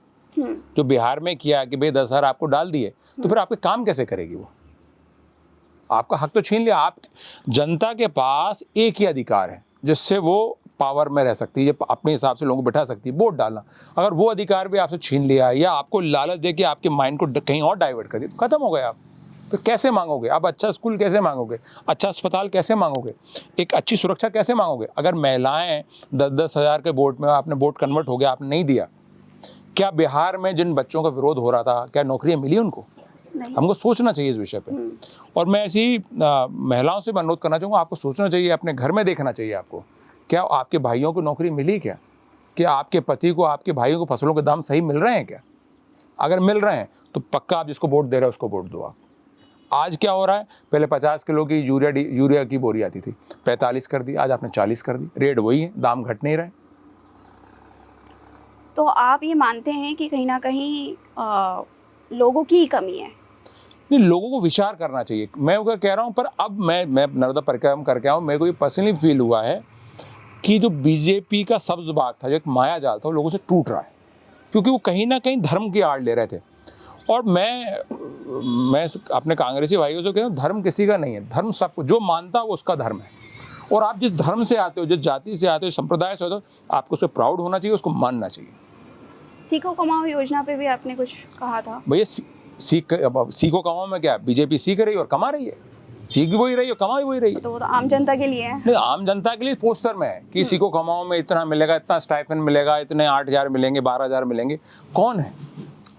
जो बिहार में किया कि भाई 10,000 आपको डाल दिए, तो फिर आपके काम कैसे करेगी वो? आपका हक तो छीन लिया। आप जनता के पास एक ही अधिकार है जिससे वो पावर में रह सकती है, अपने हिसाब से लोगों को बैठा सकती है, वोट डालना। अगर वो अधिकार भी आपसे छीन लिया या आपको लालच दे के आपके माइंड को कहीं और डाइवर्ट कर दिया, तो खत्म हो गए आप। तो कैसे मांगोगे आप? अच्छा स्कूल कैसे मांगोगे? अच्छा अस्पताल कैसे मांगोगे? एक अच्छी सुरक्षा कैसे मांगोगे? अगर महिलाएं 10-10 हज़ार के वोट में आपने वोट कन्वर्ट हो गया, आपने नहीं दिया, क्या बिहार में जिन बच्चों का विरोध हो रहा था क्या नौकरियां मिली उनको? हमको सोचना चाहिए इस विषय पे। और मैं ऐसी महिलाओं से अनुरोध करना चाहूँगा, आपको सोचना चाहिए, अपने घर में देखना चाहिए आपको, क्या आपके भाइयों को नौकरी मिली? क्या आपके पति को, आपके भाइयों को फसलों के दाम सही मिल रहे हैं क्या? अगर मिल रहे हैं तो पक्का आप जिसको वोट दे रहे हैं उसको वोट दो आप। आज क्या हो रहा है, पहले 50 किलो की यूरिया की बोरी आती थी, 45 कर दी, आज आपने 40 कर दी। रेट वही है, दाम घट नहीं रहे। तो आप ये मानते हैं कि कहीं ना कहीं लोगों की ही कमी है? नहीं, लोगों को विचार करना चाहिए, मैं वो कह रहा हूँ। पर अब मैं नर्मदा परिक्रमा करके आऊँ, मेरे को ये पर्सनली फील हुआ है कि जो बीजेपी का सब्ज बाग था, जो एक माया जाल था, वो लोगों से टूट रहा है, क्योंकि वो कहीं ना कहीं धर्म की आड़ ले रहे थे। और मैं अपने कांग्रेसी भाइयों से कह रहा हूँ, धर्म किसी का नहीं है, धर्म सबको जो मानता है वो उसका धर्म है। और आप जिस धर्म से आते हो, जिस जाति से आते हो, संप्रदाय से आते हो, आपको उससे प्राउड होना चाहिए, उसको मानना चाहिए। सीखो कमाओ योजना पे भी आपने कुछ कहा था भैया। सीखो कमाओ में क्या, बीजेपी सीख रही है और कमा रही है, सीख भी वही रही है और कमा भी वही रही है। तो वो तो आम जनता के लिए है। नहीं, आम जनता के लिए पोस्टर में है कि सीखो कमाओ में इतना मिलेगा, इतना स्टाइपेंड मिलेगा, इतने 8,000 मिलेंगे, 12,000 मिलेंगे। कौन है?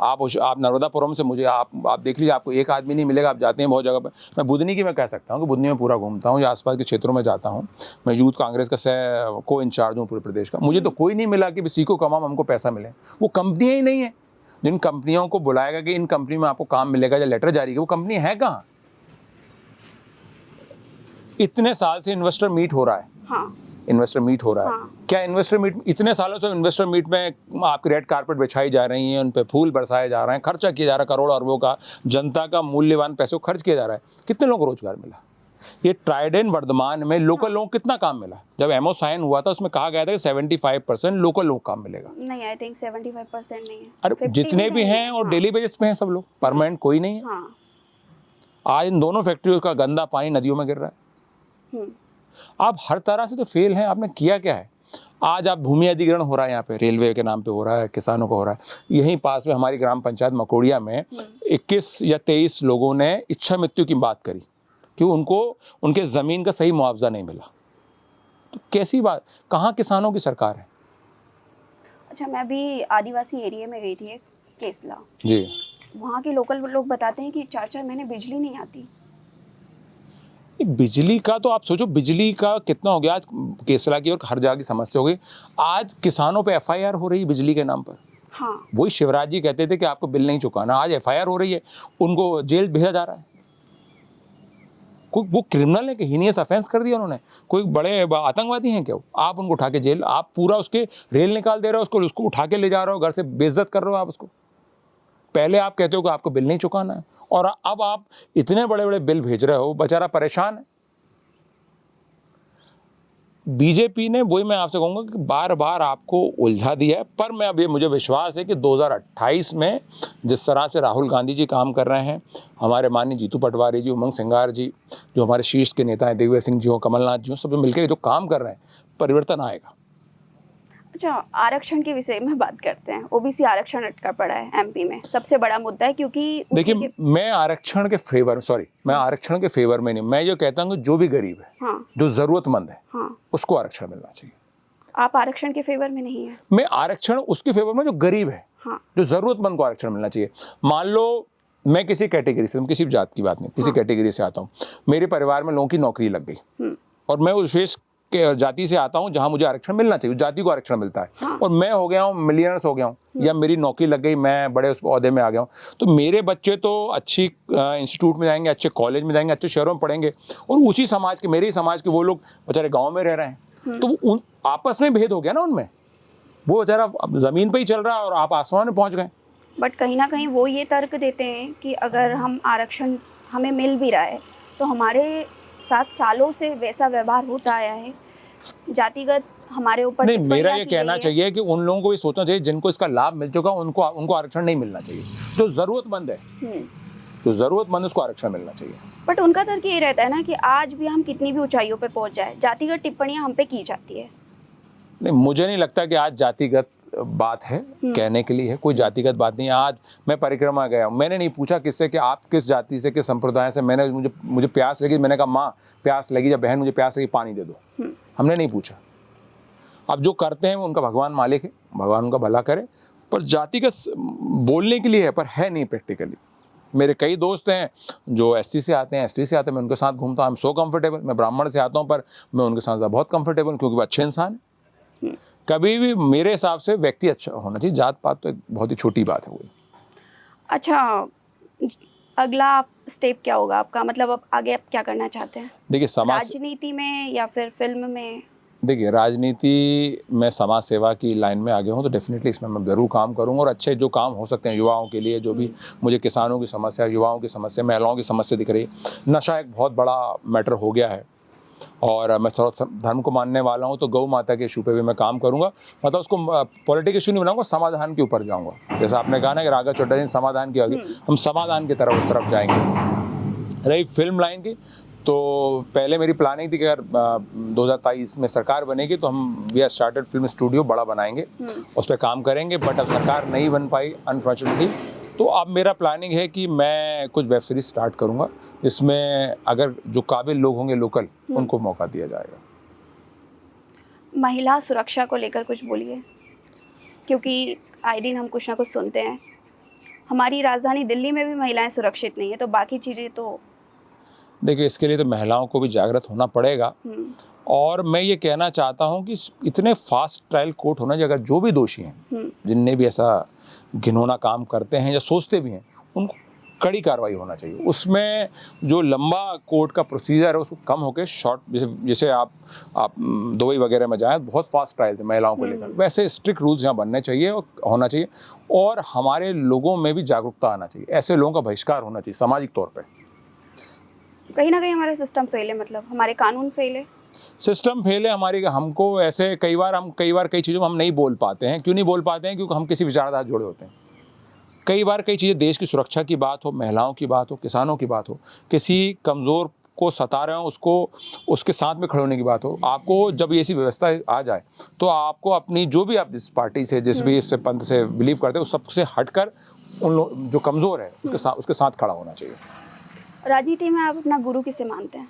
आप नर्मदापुरम से मुझे आप देख लीजिए, आपको एक आदमी नहीं मिलेगा। आप जाते हैं बहुत जगह पर, मैं बुधनी की मैं कह सकता हूँ कि बुधनी में पूरा घूमता हूँ या आसपास के क्षेत्रों में जाता हूँ। मैं यूथ कांग्रेस का को इंचार्ज हूँ पूरे प्रदेश का। मुझे तो कोई नहीं मिला कि सीखो कमाओ हमको पैसा मिले। वो कंपनियाँ ही नहीं है। जिन कंपनियों को बुलाएगा कि इन कंपनी में आपको काम मिलेगा या लेटर जारी है, वो कंपनी है कहाँ? इतने साल से इन्वेस्टर मीट हो रहा है। हाँ। इन्वेस्टर मीट हो रहा है। हाँ। क्या इन्वेस्टर मीट, इतने सालों से इन्वेस्टर मीट में आपकी रेड कारपेट बिछाई जा रही है, उन पे फूल बरसाए जा रहे हैं, खर्चा किया जा रहा है, करोड़ों अरबों का जनता का मूल्यवान पैसों खर्च किया जा रहा है। कितने लोगों को रोजगार मिला? ये ट्राइडेंट वर्धमान में लोकल लोगों को कितना काम मिला? जब एमओ साइन हुआ था उसमें कहा गया था कि 75% लोकल लोग काम मिलेगा। नहीं, आई थिंक 75% नहीं है। अरे जितने भी हैं और डेली बेसिस पे हैं सब लोग, परमानेंट कोई नहीं है। हाँ। आज इन दोनों फैक्ट्रियों का गंदा पानी नदियों में गिर रहा है। आप हर तरह से तो फेल हैं। आपने किया क्या है? आज आप भूमि अधिग्रहण हो रहा है, यहाँ पे रेलवे के नाम पे हो रहा है, किसानों को हो रहा है। यहीं पास में हमारी ग्राम पंचायत मकोड़िया में 21 या 23 लोगों ने इच्छा मृत्यु की बात करी कि उनको उनके ज़मीन का सही मुआवजा नहीं मिला। तो कैसी बात, कहाँ किसानों की सरकार है? अच्छा, मैं भी आदिवासी एरिया में गई थी, केसला जी। वहाँ के लोकल लोग बताते हैं कि 4-4 महीने बिजली नहीं आती। बिजली का तो आप सोचो, बिजली का कितना हो गया आज केसला की और हर जगह की समस्या हो गई। आज किसानों पे एफआईआर हो रही है बिजली के नाम पर। हाँ। वही शिवराज जी कहते थे कि आपको बिल नहीं चुकाना, आज एफआईआर हो रही है, उनको जेल भेजा जा रहा है। कोई वो क्रिमिनल है कि हीनियस ऑफेंस कर दिया उन्होंने? कोई बड़े आतंकवादी हैं क्या? आप उनको उठा के जेल, आप पूरा उसके रेल निकाल दे रहे हो, उसको उठा के ले जा रहे हो, घर से बेइज्जत कर रहे हो आप उसको। पहले आप कहते हो कि आपको बिल नहीं चुकाना है और अब आप इतने बड़े बड़े बिल भेज रहे हो, बेचारा परेशान है। बीजेपी ने, वही मैं आपसे कहूँगा कि बार बार आपको उलझा दिया है। पर मैं अब ये मुझे विश्वास है कि 2028 में जिस तरह से राहुल गांधी जी काम कर रहे हैं, हमारे माननीय जीतू पटवारी जी, उमंग सिंगार जी, जो हमारे शीर्ष के नेता हैं, दिग्विजय सिंह जी हो, कमलनाथ जी हो, सब मिलकर जो काम कर रहे हैं, परिवर्तन आएगा। अच्छा, आरक्षण के विषय में बात करते हैं। ओबीसी आरक्षण अटका पड़ा है एमपी में, सबसे बड़ा मुद्दा है, क्योंकि देखिए मैं आरक्षण के फेवर में नहीं, मैं ये कहता हूँ जो भी गरीब है, हाँ। जो जरूरतमंद है, हाँ। उसको आरक्षण मिलना चाहिए। आप आरक्षण के फेवर में नहीं है? मैं आरक्षण उसके फेवर में जो गरीब है, हाँ। जो जरूरतमंद को आरक्षण मिलना चाहिए। मान लो मैं किसी कैटेगरी से, किसी जात की बात नहीं, किसी कैटेगरी से आता हूँ, मेरे परिवार में लोगों की नौकरी लग गई और मैं उस विशेष जाति से आता हूँ जहाँ मुझे आरक्षण मिलना चाहिए, उस जाति को आरक्षण मिलता है। और मैं हो गया हूँ मिलियनर्स हो गया हूँ, या मेरी नौकरी लग गई, मैं बड़े उस ओहदे में आ गया हूँ, तो मेरे बच्चे तो अच्छी इंस्टीट्यूट में जाएंगे, अच्छे कॉलेज में जाएंगे, अच्छे शहरों में पढ़ेंगे, और उसी समाज के, मेरे ही समाज के वो लोग बेचारे गाँव में रह रहे हैं, तो उन आपस में भेद हो गया ना उनमें। वो बेचारा ज़मीन पर ही चल रहा है और आप आसमान में पहुँच गए। बट कहीं ना कहीं वो ये तर्क देते हैं कि अगर हम आरक्षण हमें मिल भी रहा है तो हमारे साथ सालों से वैसा व्यवहार होता आया है, जातिगत हमारे ऊपर नहीं, टिप्पणियां मेरा ये की कहना गई है। चाहिए कि उन लोगों को भी सोचना चाहिए जिनको इसका लाभ मिल चुका, उनको आरक्षण नहीं मिलना चाहिए। जो जरूरतमंद है, जो जरूरतमंद उसको आरक्षण मिलना चाहिए। बट उनका तर्क ये रहता है ना कि आज भी हम कितनी भी ऊंचाइयों पे पहुंच जाए, जातिगत टिप्पणियां हम पे की जाती है। नहीं, मुझे नहीं लगता कि आज जातिगत बात है, कहने के लिए है, कोई जातिगत बात नहीं है। आज मैं परिक्रमा गया हूँ, मैंने नहीं पूछा किससे कि आप किस जाति से, किस संप्रदाय से, मुझे प्यास लगी, मैंने कहा माँ प्यास लगी, या बहन मुझे प्यास लगी, पानी दे दो। हमने नहीं पूछा। अब जो करते हैं वो उनका भगवान मालिक है, भगवान उनका भला करे, पर जातिगत बोलने के लिए है, पर है नहीं प्रैक्टिकली। मेरे कई दोस्त हैं जो एससी से आते हैं, एसटी से आते हैं, मैं उनके साथ घूमता हूँ, आई एम सो कंफर्टेबल। मैं ब्राह्मण से आता हूँ पर मैं उनके साथ बहुत कंफर्टेबल, क्योंकि वो अच्छे इंसान हैं। कभी भी मेरे हिसाब से व्यक्ति अच्छा होना चाहिए, जात पात तो एक बहुत ही छोटी बात है। वही अच्छा, अगला स्टेप क्या होगा आपका? मतलब अब आगे आप क्या करना चाहते हैं? देखिए, समाज राजनीति में या फिर फिल्म में? देखिए, राजनीति में समाज सेवा की लाइन में आगे हूँ तो डेफिनेटली इसमें मैं ज़रूर काम करूँगा, और अच्छे जो काम हो सकते हैं युवाओं के लिए, जो भी मुझे किसानों की समस्या, युवाओं की समस्या, महिलाओं की समस्या दिख रही है। नशा एक बहुत बड़ा मैटर हो गया है, और मैं धर्म को मानने वाला हूँ, तो गौ माता के इशू पे भी मैं काम करूँगा। मतलब उसको पॉलिटिकल इशू नहीं बनाऊंगा, समाधान के ऊपर जाऊँगा। जैसा आपने कहा ना कि राघव चड्ढा जी ने समाधान की, आगे हम समाधान की तरफ उस तरफ जाएंगे। रही फिल्म लाइन की, तो पहले मेरी प्लानिंग थी कि अगर 2023 में सरकार बनेगी तो हम we are started film studio बड़ा बनाएंगे, उस पर काम करेंगे। बट अब सरकार नहीं बन पाई अनफॉर्चुनेटली, तो अब मेरा प्लानिंग है कि मैं कुछ वेब सीरीज स्टार्ट करूंगा, जिसमें अगर जो काबिल लोग होंगे लोकल, उनको मौका दिया जाएगा। महिला सुरक्षा को लेकर कुछ बोलिए, क्योंकि आए दिन हम कुछ ना कुछ सुनते हैं। हमारी राजधानी दिल्ली में भी महिलाएं सुरक्षित नहीं है, तो बाकी चीज़ें तो देखिए, इसके लिए तो महिलाओं को भी जागृत होना पड़ेगा। और मैं ये कहना चाहता हूँ कि इतने फास्ट ट्रायल कोर्ट होना चाहिए। अगर जो भी दोषी हैं, जिनने भी ऐसा घिनौना काम करते हैं या सोचते भी हैं, उनको कड़ी कार्रवाई होना चाहिए। उसमें जो लंबा कोर्ट का प्रोसीजर है उसको कम होकर शॉर्ट, जैसे आप दुबई वगैरह में जाएं, बहुत फास्ट ट्रायल थे महिलाओं को लेकर, वैसे स्ट्रिक्ट रूल्स यहाँ बनने चाहिए और होना चाहिए। और हमारे लोगों में भी जागरूकता आना चाहिए, ऐसे लोगों का बहिष्कार होना चाहिए सामाजिक तौर पर। कहीं ना कहीं हमारा सिस्टम फेल है, मतलब हमारे कानून फेल है। सिस्टम फेल है हमारी। हमको ऐसे कई बार कई चीज़ों में हम नहीं बोल पाते हैं। क्यों नहीं बोल पाते हैं? क्योंकि हम किसी विचारधारा जुड़े होते हैं। कई बार कई चीज़ें, देश की सुरक्षा की बात हो, महिलाओं की बात हो, किसानों की बात हो, किसी कमज़ोर को सता रहे हो, उसको उसके साथ में खड़े होने की बात हो, आपको जब ऐसी व्यवस्था आ जाए तो आपको अपनी जो भी आप जिस पार्टी से, जिस भी इससे पंथ से बिलीव करते हैं, उस सबसे हटकर उन लोग जो कमज़ोर है उसके साथ खड़ा होना चाहिए। राजनीति में आप अपना गुरु किसे मानते हैं?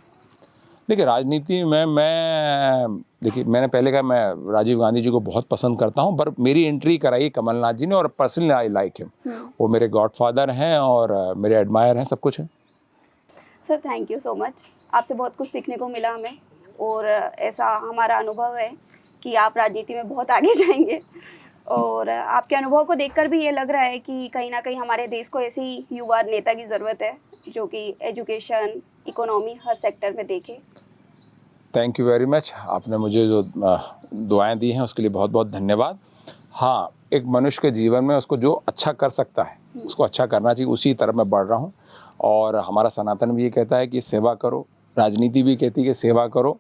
देखिए, राजनीति में मैंने पहले कहा, मैं राजीव गांधी जी को बहुत पसंद करता हूं, पर मेरी एंट्री कराई कमलनाथ जी ने, और पर्सनली आई लाइक हिम। वो मेरे गॉडफादर हैं और मेरे एडमायर हैं, सब कुछ है। Sir, thank you so much. आपसे बहुत कुछ सीखने को मिला हमें, और ऐसा हमारा अनुभव है कि आप राजनीति में बहुत आगे जाएंगे, और आपके अनुभव को देखकर भी ये लग रहा है कि कहीं ना कहीं हमारे देश को ऐसी युवा नेता की ज़रूरत है जो कि एजुकेशन, इकोनॉमी, हर सेक्टर में देखे। Thank you very much. आपने मुझे जो दुआएं दी हैं उसके लिए बहुत बहुत धन्यवाद। हाँ, एक मनुष्य के जीवन में उसको जो अच्छा कर सकता है उसको अच्छा करना चाहिए, उसी तरफ मैं बढ़ रहा हूँ। और हमारा सनातन भी ये कहता है कि सेवा करो, राजनीति भी कहती है कि सेवा करो,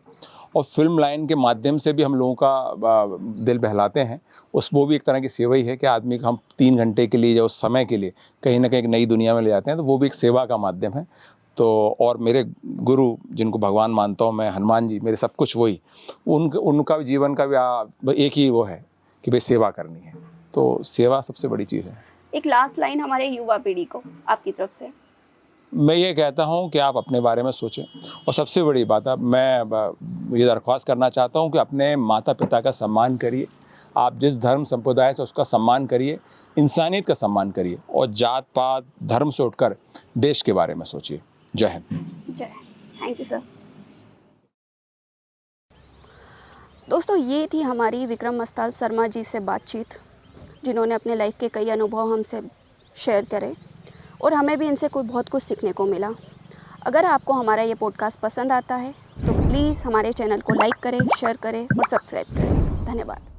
और फिल्म लाइन के माध्यम से भी हम लोगों का दिल बहलाते हैं। वो भी एक तरह की सेवा ही है कि आदमी को हम 3 घंटे के लिए या उस समय के लिए कहीं ना कहीं एक नई दुनिया में ले जाते हैं, तो वो भी एक सेवा का माध्यम है। तो और मेरे गुरु जिनको भगवान मानता हूँ मैं, हनुमान जी, मेरे सब कुछ वही, उनका भी जीवन का भी एक ही वो है कि भाई सेवा करनी है। तो सेवा सबसे बड़ी चीज़ है। एक लास्ट लाइन हमारे युवा पीढ़ी को आपकी तरफ से। मैं ये कहता हूँ कि आप अपने बारे में सोचें, और सबसे बड़ी बात है, मैं ये दरख्वास्त करना चाहता हूँ कि अपने माता पिता का सम्मान करिए। आप जिस धर्म संप्रदाय से, उसका सम्मान करिए, इंसानियत का सम्मान करिए, और जात पात धर्म से उठकर देश के बारे में सोचिए। जय हिंद। जय हिंद। Thank you sir. दोस्तों ये थी हमारी विक्रम मस्ताल शर्मा जी से बातचीत, जिन्होंने अपने लाइफ के कई अनुभव हमसे शेयर करे और हमें भी इनसे बहुत कुछ सीखने को मिला। अगर आपको हमारा ये पॉडकास्ट पसंद आता है तो प्लीज़ हमारे चैनल को लाइक करें, शेयर करें और सब्सक्राइब करें। धन्यवाद।